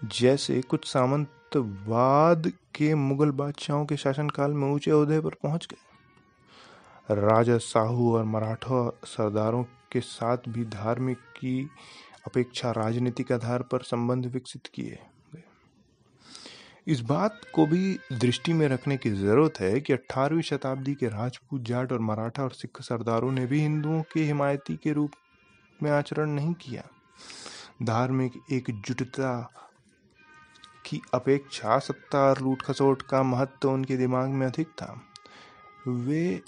जैसे कुछ सामंतवाद के मुगल बादशाहों के शासनकाल में ऊंचे ओहदे पर पहुंच गए। राजा साहू और मराठा सरदारों के साथ भी धार्मिक की अपेक्षा राजनीतिक आधार पर संबंध विकसित किए गए। इस बात को भी दृष्टि में रखने की जरूरत है कि 18वीं शताब्दी के राजपूत, जाट और मराठा और सिख सरदारों ने भी हिंदुओं के हिमायती के रूप में आचरण नहीं किया। धार्मिक एकजुटता की अपेक्षा सत्ता और लूट खसोट का महत्व उनके दिमाग में अधिक था। वे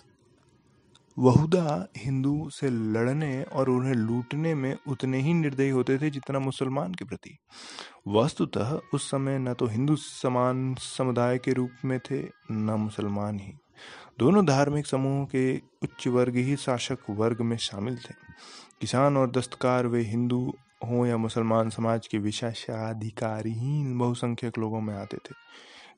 बहुधा हिंदू से लड़ने और उन्हें लूटने में उतने ही निर्दयी होते थे जितना मुसलमान के प्रति। वस्तुतः उस समय न तो हिंदू समान समुदाय के रूप में थे, न मुसलमान ही। दोनों धार्मिक समूहों के उच्च वर्ग ही शासक वर्ग में शामिल थे। किसान और दस्तकार वे हिंदू हों या मुसलमान समाज के विशेषाधिकारहीन बहुसंख्यक लोगों में आते थे।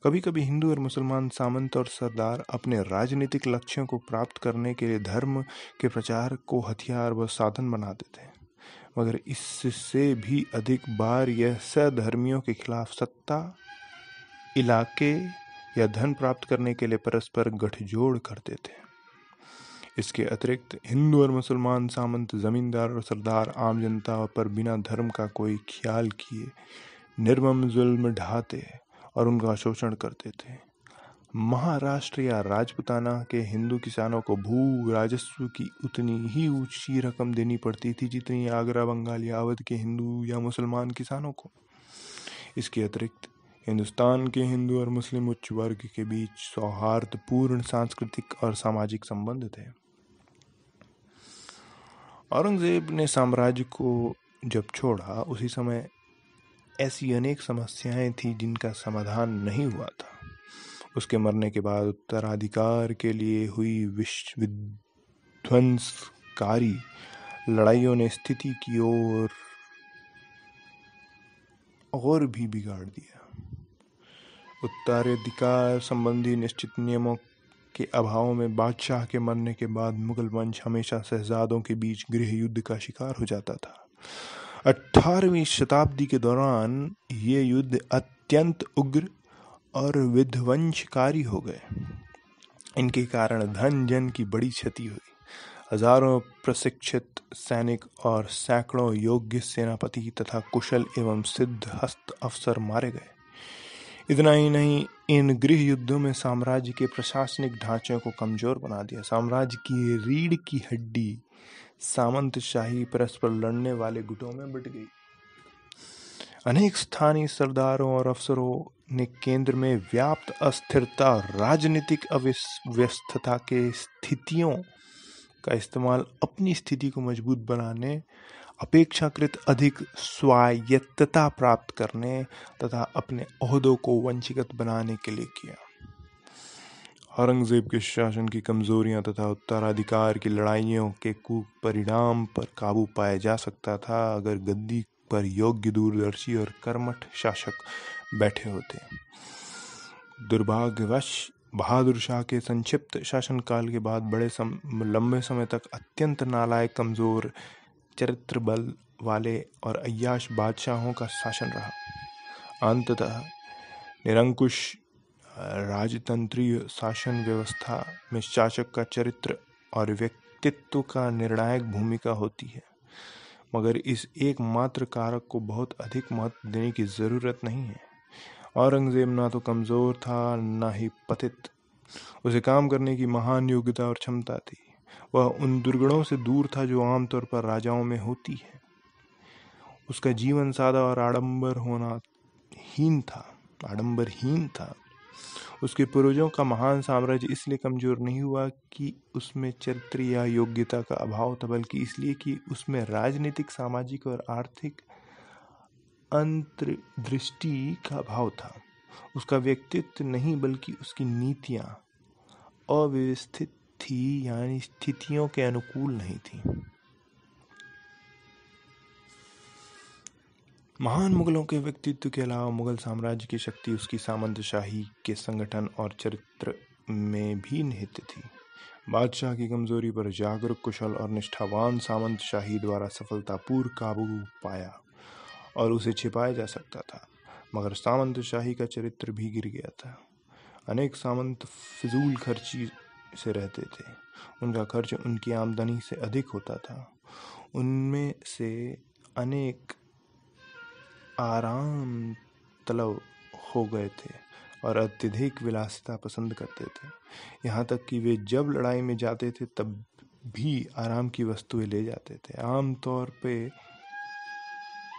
कभी कभी हिंदू और मुसलमान सामंत और सरदार अपने राजनीतिक लक्ष्यों को प्राप्त करने के लिए धर्म के प्रचार को हथियार व साधन बनाते थे, मगर इससे भी अधिक बार यह सधर्मियों के खिलाफ सत्ता, इलाके या धन प्राप्त करने के लिए परस्पर गठजोड़ करते थे। इसके अतिरिक्त हिंदू और मुसलमान सामंत, जमींदार और सरदार आम जनता पर बिना धर्म का कोई ख्याल किए निर्मम जुल्म ढाते और उनका शोषण करते थे। महाराष्ट्र या राजपुताना के हिंदू किसानों को भू राजस्व की उतनी ही ऊंची रकम देनी पड़ती थी जितनी आगरा, बंगाल या अवध के हिंदू या मुसलमान किसानों को। इसके अतिरिक्त हिंदुस्तान के हिंदू और मुस्लिम उच्च वर्ग के बीच सौहार्दपूर्ण सांस्कृतिक और सामाजिक संबंध थे। औरंगजेब ने साम्राज्य को जब छोड़ा, उसी समय ऐसी अनेक समस्याएं थी जिनका समाधान नहीं हुआ था। उसके मरने के बाद उत्तराधिकार के लिए हुई विध्वंसकारी लड़ाइयों ने स्थिति की और भी बिगाड़ दिया। उत्तराधिकार संबंधी निश्चित नियमों के अभाव में बादशाह के मरने के बाद मुगल वंश हमेशा शहजादों के बीच गृह युद्ध का शिकार हो जाता था। 18वीं शताब्दी के दौरान ये युद्ध अत्यंत उग्र और विध्वंसकारी हो गए। इनके कारण धन जन की बड़ी क्षति हुई। हजारों प्रशिक्षित सैनिक और सैकड़ों योग्य सेनापति तथा कुशल एवं सिद्ध हस्त अफसर मारे गए। इतना ही नहीं, इन गृह युद्धों में साम्राज्य के प्रशासनिक ढांचे को कमजोर बना दिया। साम्राज्य की रीढ़ की हड्डी सामंतशाही परस्पर लड़ने वाले गुटों में बट गई। अनेक स्थानीय सरदारों और अफसरों ने केंद्र में व्याप्त अस्थिरता और राजनीतिक अव्यवस्था के स्थितियों का इस्तेमाल अपनी स्थिति को मजबूत बनाने, अपेक्षाकृत अधिक स्वायत्तता प्राप्त करने तथा अपने ओहदों को वंशीगत बनाने के लिए किया। औरंगजेब के शासन की कमजोरियां तथा उत्तराधिकार की लड़ाइयों के कुपरिणाम पर काबू पाया जा सकता था अगर गद्दी पर योग्य, दूरदर्शी और कर्मठ शासक बैठे होते। दुर्भाग्यवश बहादुर शाह के संक्षिप्त शासनकाल के बाद लंबे समय तक अत्यंत नालायक, कमजोर, चरित्र बल वाले और अय्याश बादशाहों का शासन रहा। अंततः निरंकुश राजतंत्रीय शासन व्यवस्था में शासक का चरित्र और व्यक्तित्व का निर्णायक भूमिका होती है, मगर इस एकमात्र कारक को बहुत अधिक महत्व देने की जरूरत नहीं है। औरंगजेब ना तो कमजोर था, ना ही पतित। उसे काम करने की महान योग्यता और क्षमता थी। वह उन दुर्गुणों से दूर था जो आमतौर पर राजाओं में होती है। उसका जीवन सादा और आडंबरहीन था। उसके पूर्वजों का महान साम्राज्य इसलिए कमजोर नहीं हुआ कि उसमें चरित्र या योग्यता का अभाव था, बल्कि इसलिए कि उसमें राजनीतिक, सामाजिक और आर्थिक अंतर्दृष्टि का अभाव था। उसका व्यक्तित्व नहीं, बल्कि उसकी नीतियां अव्यवस्थित थी, यानी स्थितियों के अनुकूल नहीं थी। महान मुगलों के व्यक्तित्व के अलावा मुगल साम्राज्य की शक्ति उसकी सामंतशाही के संगठन और चरित्र में भी निहित थी। बादशाह की कमजोरी पर जागरूक, कुशल और निष्ठावान सामंतशाही द्वारा सफलतापूर्वक काबू पाया और उसे छिपाया जा सकता था, मगर सामंतशाही का चरित्र भी गिर गया था। अनेक सामंत फिजूल खर्ची से रहते थे। उनका खर्च उनकी आमदनी से अधिक होता था। उनमें से अनेक आराम तलब हो गए थे और अत्यधिक विलासिता पसंद करते थे। यहाँ तक कि वे जब लड़ाई में जाते थे तब भी आराम की वस्तुएं ले जाते थे। आमतौर पे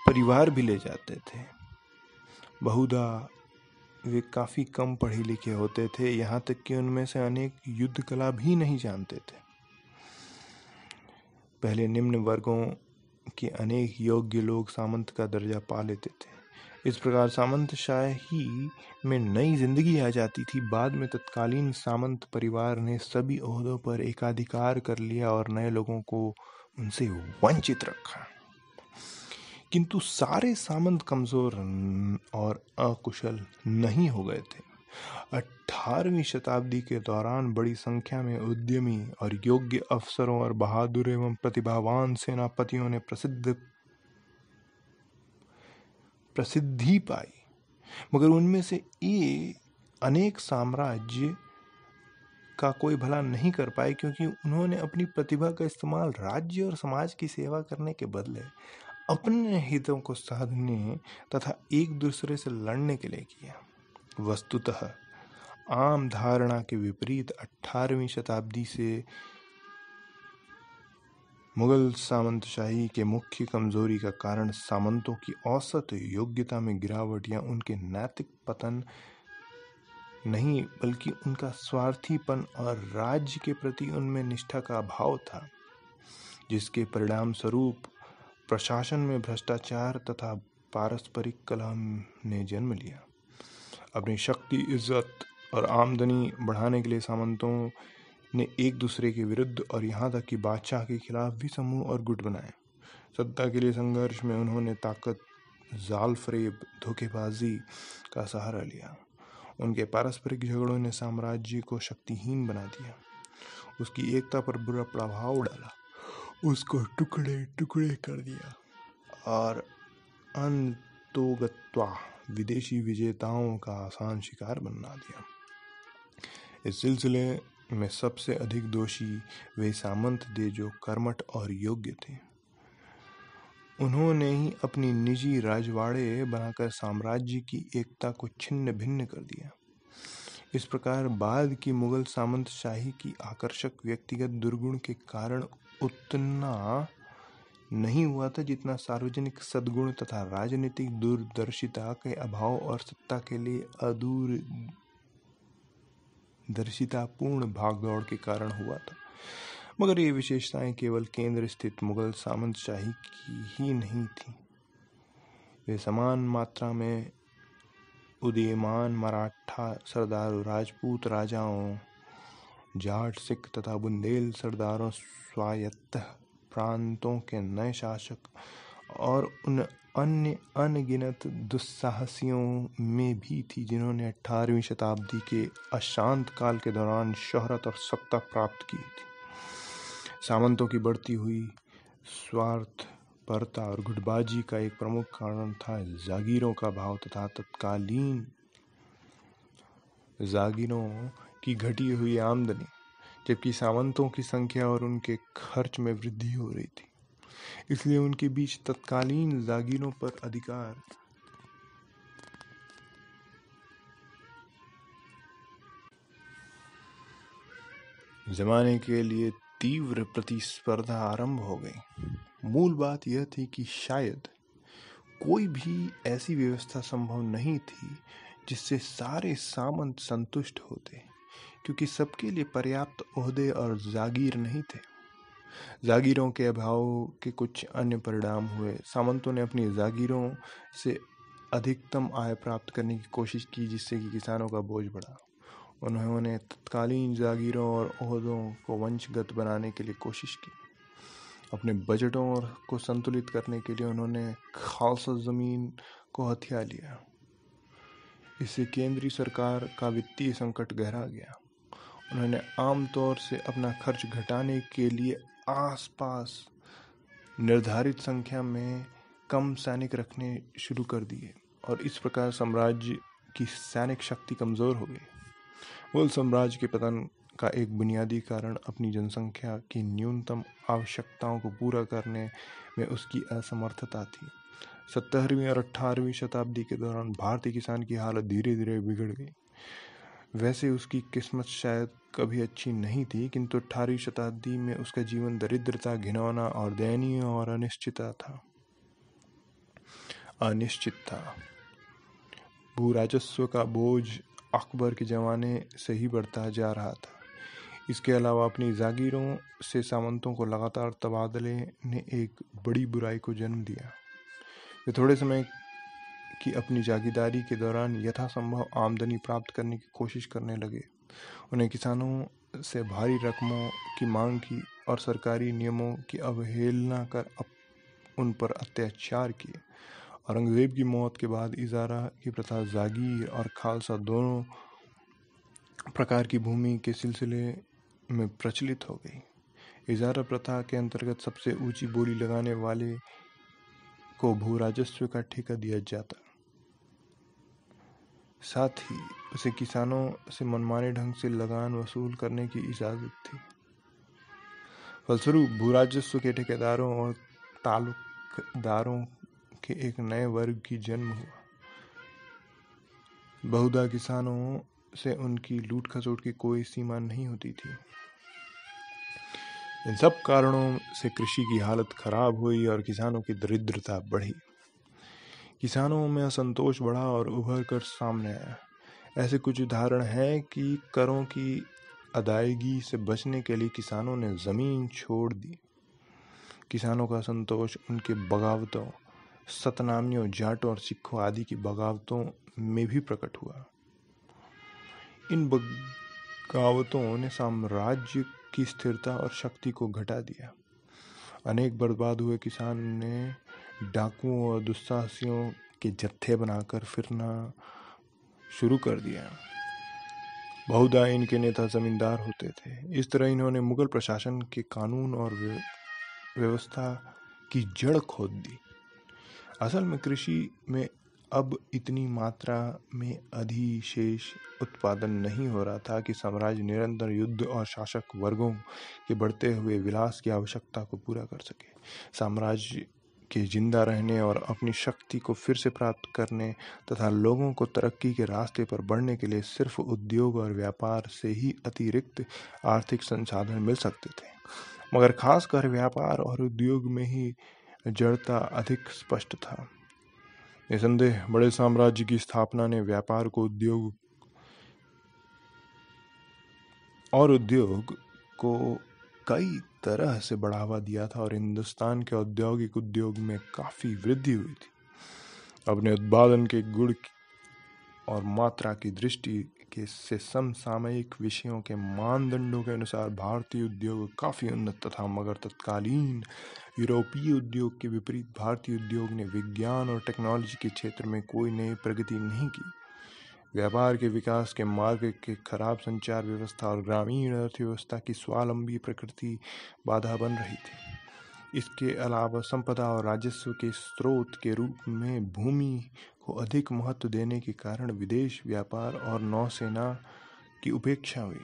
परिवार भी ले जाते थे। बहुधा वे काफी कम पढ़े लिखे होते थे, यहाँ तक कि उनमें से अनेक युद्ध कला भी नहीं जानते थे। पहले निम्न वर्गों के अनेक योग्य लोग सामंत का दर्जा पा लेते थे। इस प्रकार सामंतशाही में नई जिंदगी आ जाती थी। बाद में तत्कालीन सामंत परिवार ने सभी ओहदों पर एकाधिकार कर लिया और नए लोगों को उनसे वंचित रखा। किंतु सारे सामंत कमजोर और अकुशल नहीं हो गए थे। 18वीं शताब्दी के दौरान बड़ी संख्या में उद्यमी और योग्य अफसरों और बहादुर एवं प्रतिभावान सेनापतियों ने प्रसिद्धि पाई, मगर उनमें से ये अनेक साम्राज्य का कोई भला नहीं कर पाए, क्योंकि उन्होंने अपनी प्रतिभा का इस्तेमाल राज्य और समाज की सेवा करने के बदले अपने हितों को साधने तथा एक दूसरे से लड़ने के लिए किया। वस्तुतः आम धारणा के विपरीत 18वीं शताब्दी से मुगल सामंतशाही के मुख्य कमजोरी का कारण सामंतों की औसत योग्यता में गिरावट या उनके नैतिक पतन नहीं, बल्कि उनका स्वार्थीपन और राज्य के प्रति उनमें निष्ठा का अभाव था, जिसके परिणाम स्वरूप प्रशासन में भ्रष्टाचार तथा पारस्परिक कलह ने जन्म लिया। अपनी शक्ति, इज्जत और आमदनी बढ़ाने के लिए सामंतों ने एक दूसरे के विरुद्ध और यहाँ तक कि बादशाह के खिलाफ भी समूह और गुट बनाए। सत्ता के लिए संघर्ष में उन्होंने ताकत, जाल-फरेब, धोखेबाजी का सहारा लिया। उनके पारस्परिक झगड़ों ने साम्राज्य को शक्तिहीन बना दिया, उसकी एकता पर बुरा प्रभाव डाला, उसको टुकड़े टुकड़े कर दिया और अंततोगत्वा विदेशी विजेताओं का आसान शिकार बना दिया। इस सिलसिले में सबसे अधिक दोषी वे सामंत थे जो कर्मठ और योग्य थे। उन्होंने ही अपनी निजी राजवाड़े बनाकर साम्राज्य की एकता को छिन्न भिन्न कर दिया। इस प्रकार बाद की मुगल सामंतशाही की आकर्षक व्यक्तिगत दुर्गुण के कारण उतना नहीं हुआ था जितना सार्वजनिक सद्गुण तथा राजनीतिक दूरदर्शिता के अभाव और सत्ता के लिए अदूरदर्शितापूर्ण भागदौड़ के कारण हुआ था। मगर ये विशेषताएं केवल केंद्र स्थित मुगल सामंतशाही की ही नहीं थी, वे समान मात्रा में उदीयमान मराठा सरदारों, राजपूत राजाओं, जाट सिख तथा बुंदेल सरदारों, स्वायत्त प्रांतों के नए शासक और उन अन्य अनगिनत दुस्साहसियों में भी थी जिन्होंने 18वीं शताब्दी के अशांत काल के दौरान शोहरत और सत्ता प्राप्त की थी। सामंतों की बढ़ती हुई स्वार्थपरता और गुटबाजी का एक प्रमुख कारण था जागीरों का भाव तथा तत्कालीन जागीरों की घटी हुई आमदनी, जबकि सामंतों की संख्या और उनके खर्च में वृद्धि हो रही थी। इसलिए उनके बीच तत्कालीन जागीरों पर अधिकार जमाने के लिए तीव्र प्रतिस्पर्धा आरंभ हो गई। मूल बात यह थी कि शायद कोई भी ऐसी व्यवस्था संभव नहीं थी जिससे सारे सामंत संतुष्ट होते, क्योंकि सबके लिए पर्याप्त ओहदे और जागीर नहीं थे। जागीरों के अभाव के कुछ अन्य परिणाम हुए। सामंतों ने अपनी जागीरों से अधिकतम आय प्राप्त करने की कोशिश की, जिससे कि किसानों का बोझ बढ़ा। उन्होंने तत्कालीन जागीरों और ओहदों को वंशगत बनाने के लिए कोशिश की। अपने बजटों को संतुलित करने के लिए उन्होंने खालसा जमीन को हथिया लिया। इससे केंद्रीय सरकार का वित्तीय संकट गहरा गया। उन्होंने आमतौर से अपना खर्च घटाने के लिए आसपास निर्धारित संख्या में कम सैनिक रखने शुरू कर दिए और इस प्रकार साम्राज्य की सैनिक शक्ति कमजोर हो गई। मुगल साम्राज्य के पतन का एक बुनियादी कारण अपनी जनसंख्या की न्यूनतम आवश्यकताओं को पूरा करने में उसकी असमर्थता थी। 17वीं और 18वीं शताब्दी के दौरान भारतीय किसान की हालत धीरे धीरे बिगड़ गई। वैसे उसकी किस्मत शायद कभी अच्छी नहीं थी, किंतु 18वीं शताब्दी में उसका जीवन दरिद्रता, घिनौना और दयनीय और अनिश्चित था। भू राजस्व का बोझ अकबर के जमाने से ही बढ़ता जा रहा था। इसके अलावा अपनी जागीरों से सामंतों को लगातार तबादले ने एक बड़ी बुराई को जन्म दिया। वे थोड़े समय की अपनी जागीरदारी के दौरान यथासंभव आमदनी प्राप्त करने की कोशिश करने लगे। उन्हें किसानों से भारी रकमों की मांग की और सरकारी नियमों की अवहेलना कर उन पर अत्याचार किए। औरंगजेब की मौत के बाद इजारा की प्रथा जागीर और खालसा दोनों प्रकार की भूमि के सिलसिले में प्रचलित हो गई। इजारा प्रथा के अंतर्गत सबसे ऊंची बोली लगाने वाले को भू राजस्व का ठेका दिया जाता, साथ ही उसे किसानों से मनमाने ढंग से लगान वसूल करने की इजाजत थी। फलस्वरूप भू राजस्व के ठेकेदारों और तालुकदारों के एक नए वर्ग की जन्म हुआ। बहुधा किसानों से उनकी लूट खसोट की कोई सीमा नहीं होती थी। इन सब कारणों से कृषि की हालत खराब हुई और किसानों की दरिद्रता बढ़ी। किसानों में असंतोष बढ़ा और उभर कर सामने आया। ऐसे कुछ उदाहरण हैं कि करों की अदायगी से बचने के लिए किसानों ने जमीन छोड़ दी। किसानों का असंतोष उनके बगावतों, सतनामियों, जाटों और सिखों आदि की बगावतों में भी प्रकट हुआ। इन बगावतों ने साम्राज्य की स्थिरता और शक्ति को घटा दिया। अनेक बर्बाद हुए किसान ने डाकुओं और दुस्साहसियों के जत्थे बनाकर फिरना शुरू कर दिया। बहुधा इनके नेता जमींदार होते थे। इस तरह इन्होंने मुगल प्रशासन के कानून और व्यवस्था की जड़ खोद दी। असल में कृषि में अब इतनी मात्रा में अधिशेष उत्पादन नहीं हो रहा था कि साम्राज्य निरंतर युद्ध और शासक वर्गों के बढ़ते हुए विलास की आवश्यकता को पूरा कर सके। साम्राज्य के जिंदा रहने और अपनी शक्ति को फिर से प्राप्त करने तथा लोगों को तरक्की के रास्ते पर बढ़ने के लिए सिर्फ उद्योग और व्यापार से ही अतिरिक्त आर्थिक संसाधन मिल सकते थे। मगर खासकर व्यापार और उद्योग में ही जड़ता अधिक स्पष्ट था। निसंदेह बड़े साम्राज्य की स्थापना ने व्यापार को उद्योग को कई तरह से बढ़ावा दिया था और हिंदुस्तान के औद्योगिक उद्योग में काफी वृद्धि हुई थी। अपने उत्पादन के गुण और मात्रा की दृष्टि से समसामयिक विषयों के मानदंडों के अनुसार भारतीय उद्योग काफी उन्नत था, मगर तत्कालीन यूरोपीय उद्योग के विपरीत भारतीय उद्योग ने विज्ञान और टेक्नोलॉजी के क्षेत्र में कोई नई प्रगति नहीं की। व्यापार के विकास के मार्ग के खराब संचार व्यवस्था और ग्रामीण अर्थव्यवस्था की स्वावलंबी प्रकृति बाधा बन रही थी। इसके अलावा संपदा और राजस्व के स्रोत के रूप में भूमि को अधिक महत्व देने के कारण विदेश व्यापार और नौसेना की उपेक्षा हुई।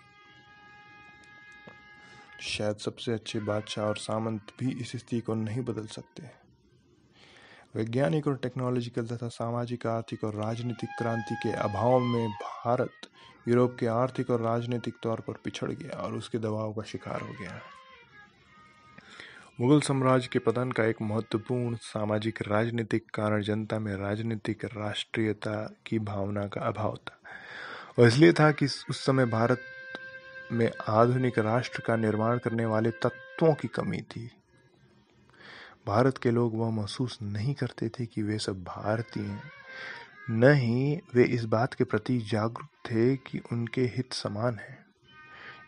शायद सबसे अच्छे बादशाह और सामंत भी इस स्थिति को नहीं बदल सकते। वैज्ञानिक और टेक्नोलॉजिकल तथा सामाजिक, आर्थिक और राजनीतिक क्रांति के अभाव में भारत यूरोप के आर्थिक और राजनीतिक तौर पर पिछड़ गया और उसके दबाव का शिकार हो गया। मुगल साम्राज्य के पतन का एक महत्वपूर्ण सामाजिक राजनीतिक कारण जनता में राजनीतिक राष्ट्रीयता की भावना का अभाव था। और इसलिए था कि उस समय भारत में आधुनिक राष्ट्र का निर्माण करने वाले तत्वों की कमी थी। भारत के लोग वह महसूस नहीं करते थे कि वे सब भारतीय हैं, न ही वे इस बात के प्रति जागरूक थे कि उनके हित समान हैं।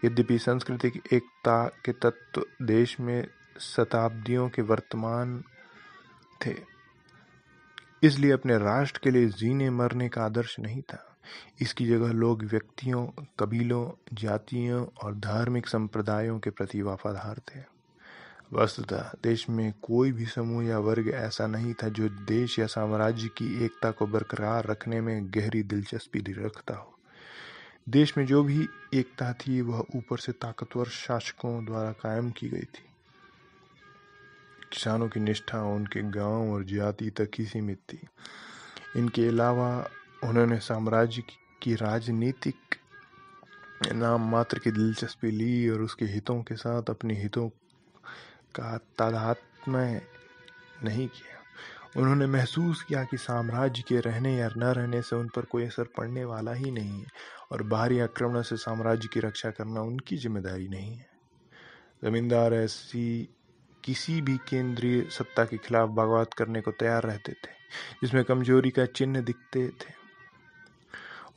यद्यपि सांस्कृतिक एकता के तत्व देश में शताब्दियों के वर्तमान थे, इसलिए अपने राष्ट्र के लिए जीने मरने का आदर्श नहीं था। इसकी जगह लोग व्यक्तियों, कबीलों, जातियों और धार्मिक संप्रदायों के प्रति वफादार थे। वस्तुतः देश में कोई भी समूह या वर्ग ऐसा नहीं था जो देश या साम्राज्य की एकता को बरकरार रखने में गहरी दिलचस्पी रखता हो। देश में जो भी एकता थी वह ऊपर से ताकतवर शासकों द्वारा कायम की गई थी। किसानों की निष्ठा उनके गांव और जाति तक ही सीमित थी। इनके अलावा उन्होंने साम्राज्य की राजनीतिक नाम मात्र की दिलचस्पी ली और उसके हितों के साथ अपने हितों का तादात्म्य नहीं किया। उन्होंने महसूस किया कि साम्राज्य के रहने या न रहने से उन पर कोई असर पड़ने वाला ही नहीं है और बाहरी आक्रमण से साम्राज्य की रक्षा करना उनकी जिम्मेदारी नहीं है। जमींदार ऐसी किसी भी केंद्रीय सत्ता के खिलाफ बगावत करने को तैयार रहते थे जिसमें कमजोरी का चिन्ह दिखते थे।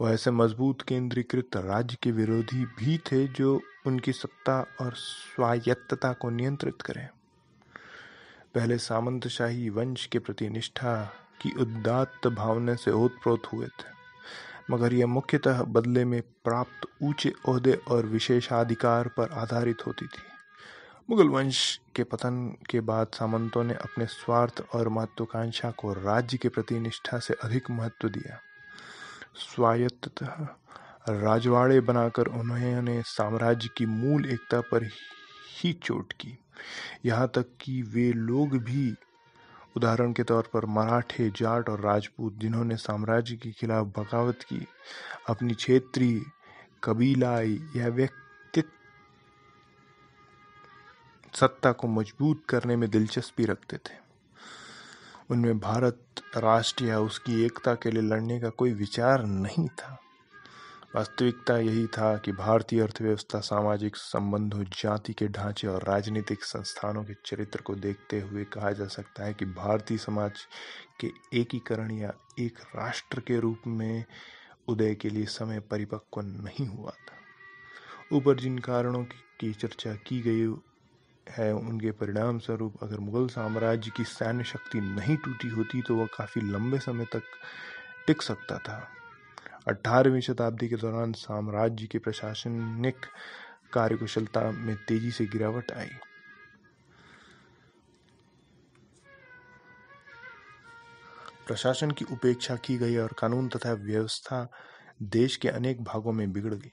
वह ऐसे मजबूत केंद्रीकृत राज्य के विरोधी भी थे जो उनकी सत्ता और स्वायत्तता को नियंत्रित करें। पहले सामंतशाही वंश के प्रति निष्ठा की उदात्त भावना से ओतप्रोत हुए थे, मगर यह मुख्यतः बदले में प्राप्त ऊंचे ओहदे और विशेषाधिकार पर आधारित होती थी। मुगल वंश के पतन के बाद सामंतों ने अपने स्वार्थ और महत्वाकांक्षा को राज्य के प्रति निष्ठा से अधिक महत्व दिया। स्वायत्तता राजवाड़े बनाकर उन्होंने साम्राज्य की मूल एकता पर ही चोट की। यहाँ तक कि वे लोग भी, उदाहरण के तौर पर मराठे, जाट और राजपूत, जिन्होंने साम्राज्य के खिलाफ बगावत की, अपनी क्षेत्रीय, कबीलाई या व्यक्तिगत सत्ता को मजबूत करने में दिलचस्पी रखते थे। उनमें भारत राष्ट्र या उसकी एकता के लिए लड़ने का कोई विचार नहीं था। वास्तविकता यही था कि भारतीय अर्थव्यवस्था, सामाजिक संबंधों, जाति के ढांचे और राजनीतिक संस्थानों के चरित्र को देखते हुए कहा जा सकता है कि भारतीय समाज के एकीकरण या एक राष्ट्र के रूप में उदय के लिए समय परिपक्व नहीं हुआ था। ऊपर जिन कारणों की चर्चा की गई है उनके परिणाम स्वरूप अगर मुगल साम्राज्य की सैन्य शक्ति नहीं टूटी होती तो वह काफी लंबे समय तक टिक सकता था। 18वीं शताब्दी के दौरान साम्राज्य की प्रशासनिक कार्यकुशलता में तेजी से गिरावट आई। प्रशासन की उपेक्षा की गई और कानून तथा व्यवस्था देश के अनेक भागों में बिगड़ गई।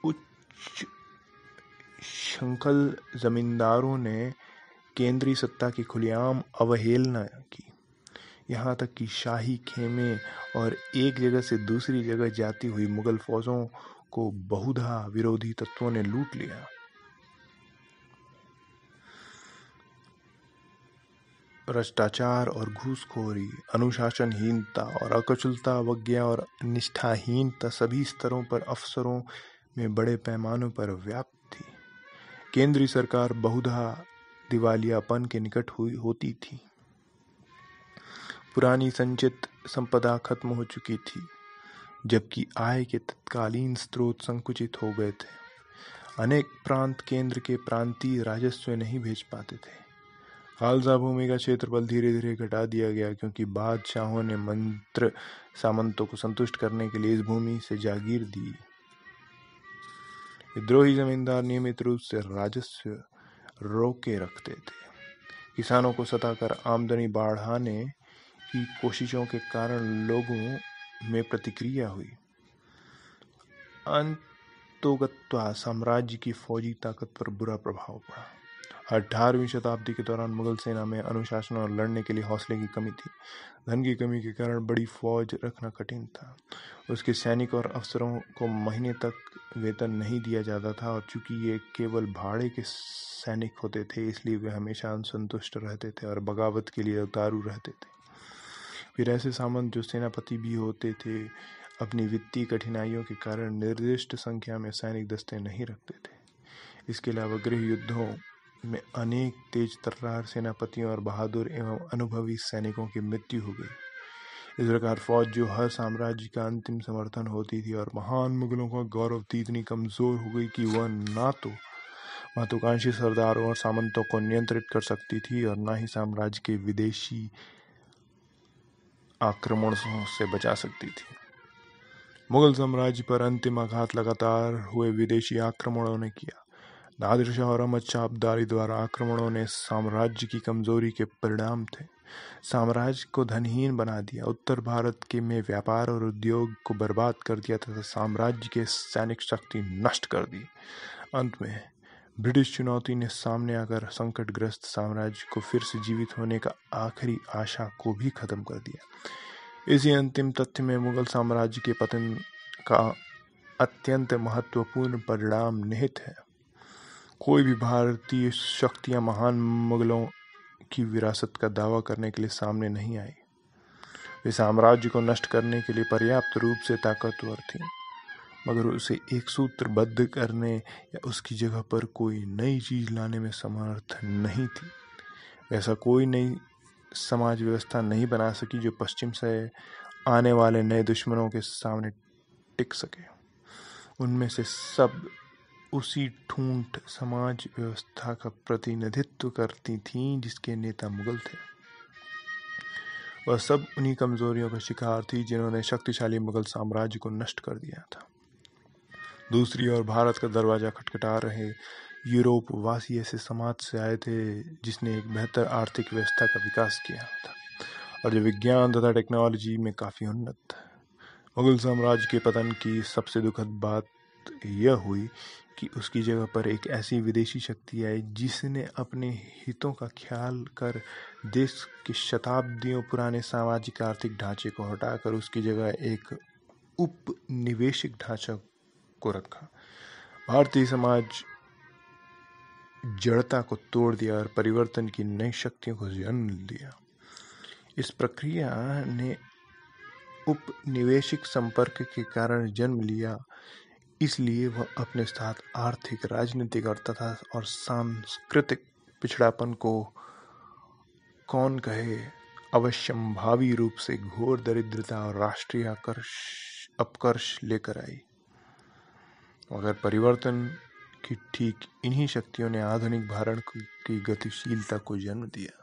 उच्च श्रृंखल जमींदारों ने केंद्रीय सत्ता की खुलेआम अवहेलना की। यहाँ तक कि शाही खेमे और एक जगह से दूसरी जगह जाती हुई मुगल फौजों को बहुधा विरोधी तत्वों ने लूट लिया। भ्रष्टाचार और घूसखोरी, अनुशासनहीनता और अकुशलता, अवज्ञा और निष्ठाहीनता सभी स्तरों पर अफसरों में बड़े पैमानों पर व्याप्त थी। केंद्रीय सरकार बहुधा दिवालियापन के निकट होती थी। पुरानी संचित संपदा खत्म हो चुकी थी, जबकि आय के तत्कालीन स्रोत संकुचित हो गए थे। अनेक प्रांत केंद्र के प्रांतीय राजस्व नहीं भेज पाते थे। खालसा भूमि का क्षेत्रफल धीरे धीरे घटा दिया गया, क्योंकि बादशाहों ने मंत्र सामंतों को संतुष्ट करने के लिए इस भूमि से जागीर दी। विद्रोही जमींदार नियमित रूप से राजस्व रोके रखते थे। किसानों को सताकर आमदनी बढ़ाने की कोशिशों के कारण लोगों में प्रतिक्रिया हुई। अंततोगत्वा साम्राज्य की फौजी ताकत पर बुरा प्रभाव पड़ा। 18वीं शताब्दी के दौरान मुगल सेना में अनुशासन और लड़ने के लिए हौसले की कमी थी। धन की कमी के कारण बड़ी फौज रखना कठिन था। उसके सैनिक और अफसरों को महीने तक वेतन नहीं दिया जाता था, और चूंकि ये केवल भाड़े के सैनिक होते थे, इसलिए वे हमेशा असंतुष्ट रहते थे और बगावत के लिए उतारू रहते थे। फिर ऐसे सामंत जो सेनापति भी होते थे, अपनी वित्तीय कठिनाइयों के कारण निर्दिष्ट संख्या में सैनिक दस्ते नहीं रखते थे। इसके अलावा गृह युद्धों में अनेक तेज तर्रार सेनापतियों और बहादुर एवं अनुभवी सैनिकों की मृत्यु हो गई। इस प्रकार फौज, जो हर साम्राज्य का अंतिम समर्थन होती थी और महान मुगलों का गौरव थी, इतनी कमजोर हो गई कि वह ना तो महत्वाकांक्षी सरदारों और सामंतों को नियंत्रित कर सकती थी और ना ही साम्राज्य के विदेशी आक्रमणों से बचा सकती थी। मुगल साम्राज्य पर अंतिम आघात लगातार हुए विदेशी आक्रमणों ने किया। नादिर शाह और अहमद शाह अब्दाली द्वारा आक्रमणों ने साम्राज्य की कमजोरी के परिणाम थे। साम्राज्य को धनहीन बना दिया, उत्तर भारत के में व्यापार और उद्योग को बर्बाद कर दिया तथा साम्राज्य के सैनिक शक्ति नष्ट कर दी। अंत में ब्रिटिश चुनौती ने सामने आकर संकटग्रस्त साम्राज्य को फिर से जीवित होने का आखिरी आशा को भी खत्म कर दिया। इसी अंतिम तथ्य में मुगल साम्राज्य के पतन का अत्यंत महत्वपूर्ण परिणाम निहित है। कोई भी भारतीय शक्तियां महान मुगलों की विरासत का दावा करने के लिए सामने नहीं आई। वे साम्राज्य को नष्ट करने के लिए पर्याप्त रूप से ताकतवर थीं, मगर उसे एक सूत्रबद्ध करने या उसकी जगह पर कोई नई चीज लाने में समर्थ नहीं थी। ऐसा कोई नई समाज व्यवस्था नहीं बना सकी जो पश्चिम से आने वाले नए दुश्मनों के सामने टिक सके। उनमें से सब उसी ठूंठ समाज व्यवस्था का प्रतिनिधित्व करती थीं जिसके नेता मुगल थे। वह सब उन्हीं कमजोरियों का शिकार थी जिन्होंने शक्तिशाली मुगल साम्राज्य को नष्ट कर दिया था। दूसरी ओर भारत का दरवाजा खटखटा रहे यूरोप वासी ऐसे समाज से आए थे जिसने एक बेहतर आर्थिक व्यवस्था का विकास किया था और जो विज्ञान तथा टेक्नोलॉजी में काफी उन्नत था। मुगल साम्राज्य के पतन की सबसे दुखद बात यह हुई कि उसकी जगह पर एक ऐसी विदेशी शक्ति आई जिसने अपने हितों का ख्याल कर देश के शताब्दियों पुराने सामाजिक आर्थिक ढांचे को हटाकर उसकी जगह एक उपनिवेशिक ढांचा को रखा। भारतीय समाज जड़ता को तोड़ दिया और परिवर्तन की नई शक्तियों को जन्म दिया। इस प्रक्रिया ने उपनिवेशिक संपर्क के कारण जन्म लिया, इसलिए वह अपने साथ आर्थिक, राजनीतिक और सांस्कृतिक पिछड़ापन को कौन कहे अवश्यंभावी रूप से घोर दरिद्रता और राष्ट्रीय अपकर्ष लेकर आई। मगर परिवर्तन की ठीक इन्हीं शक्तियों ने आधुनिक भारत की गतिशीलता को जन्म दिया।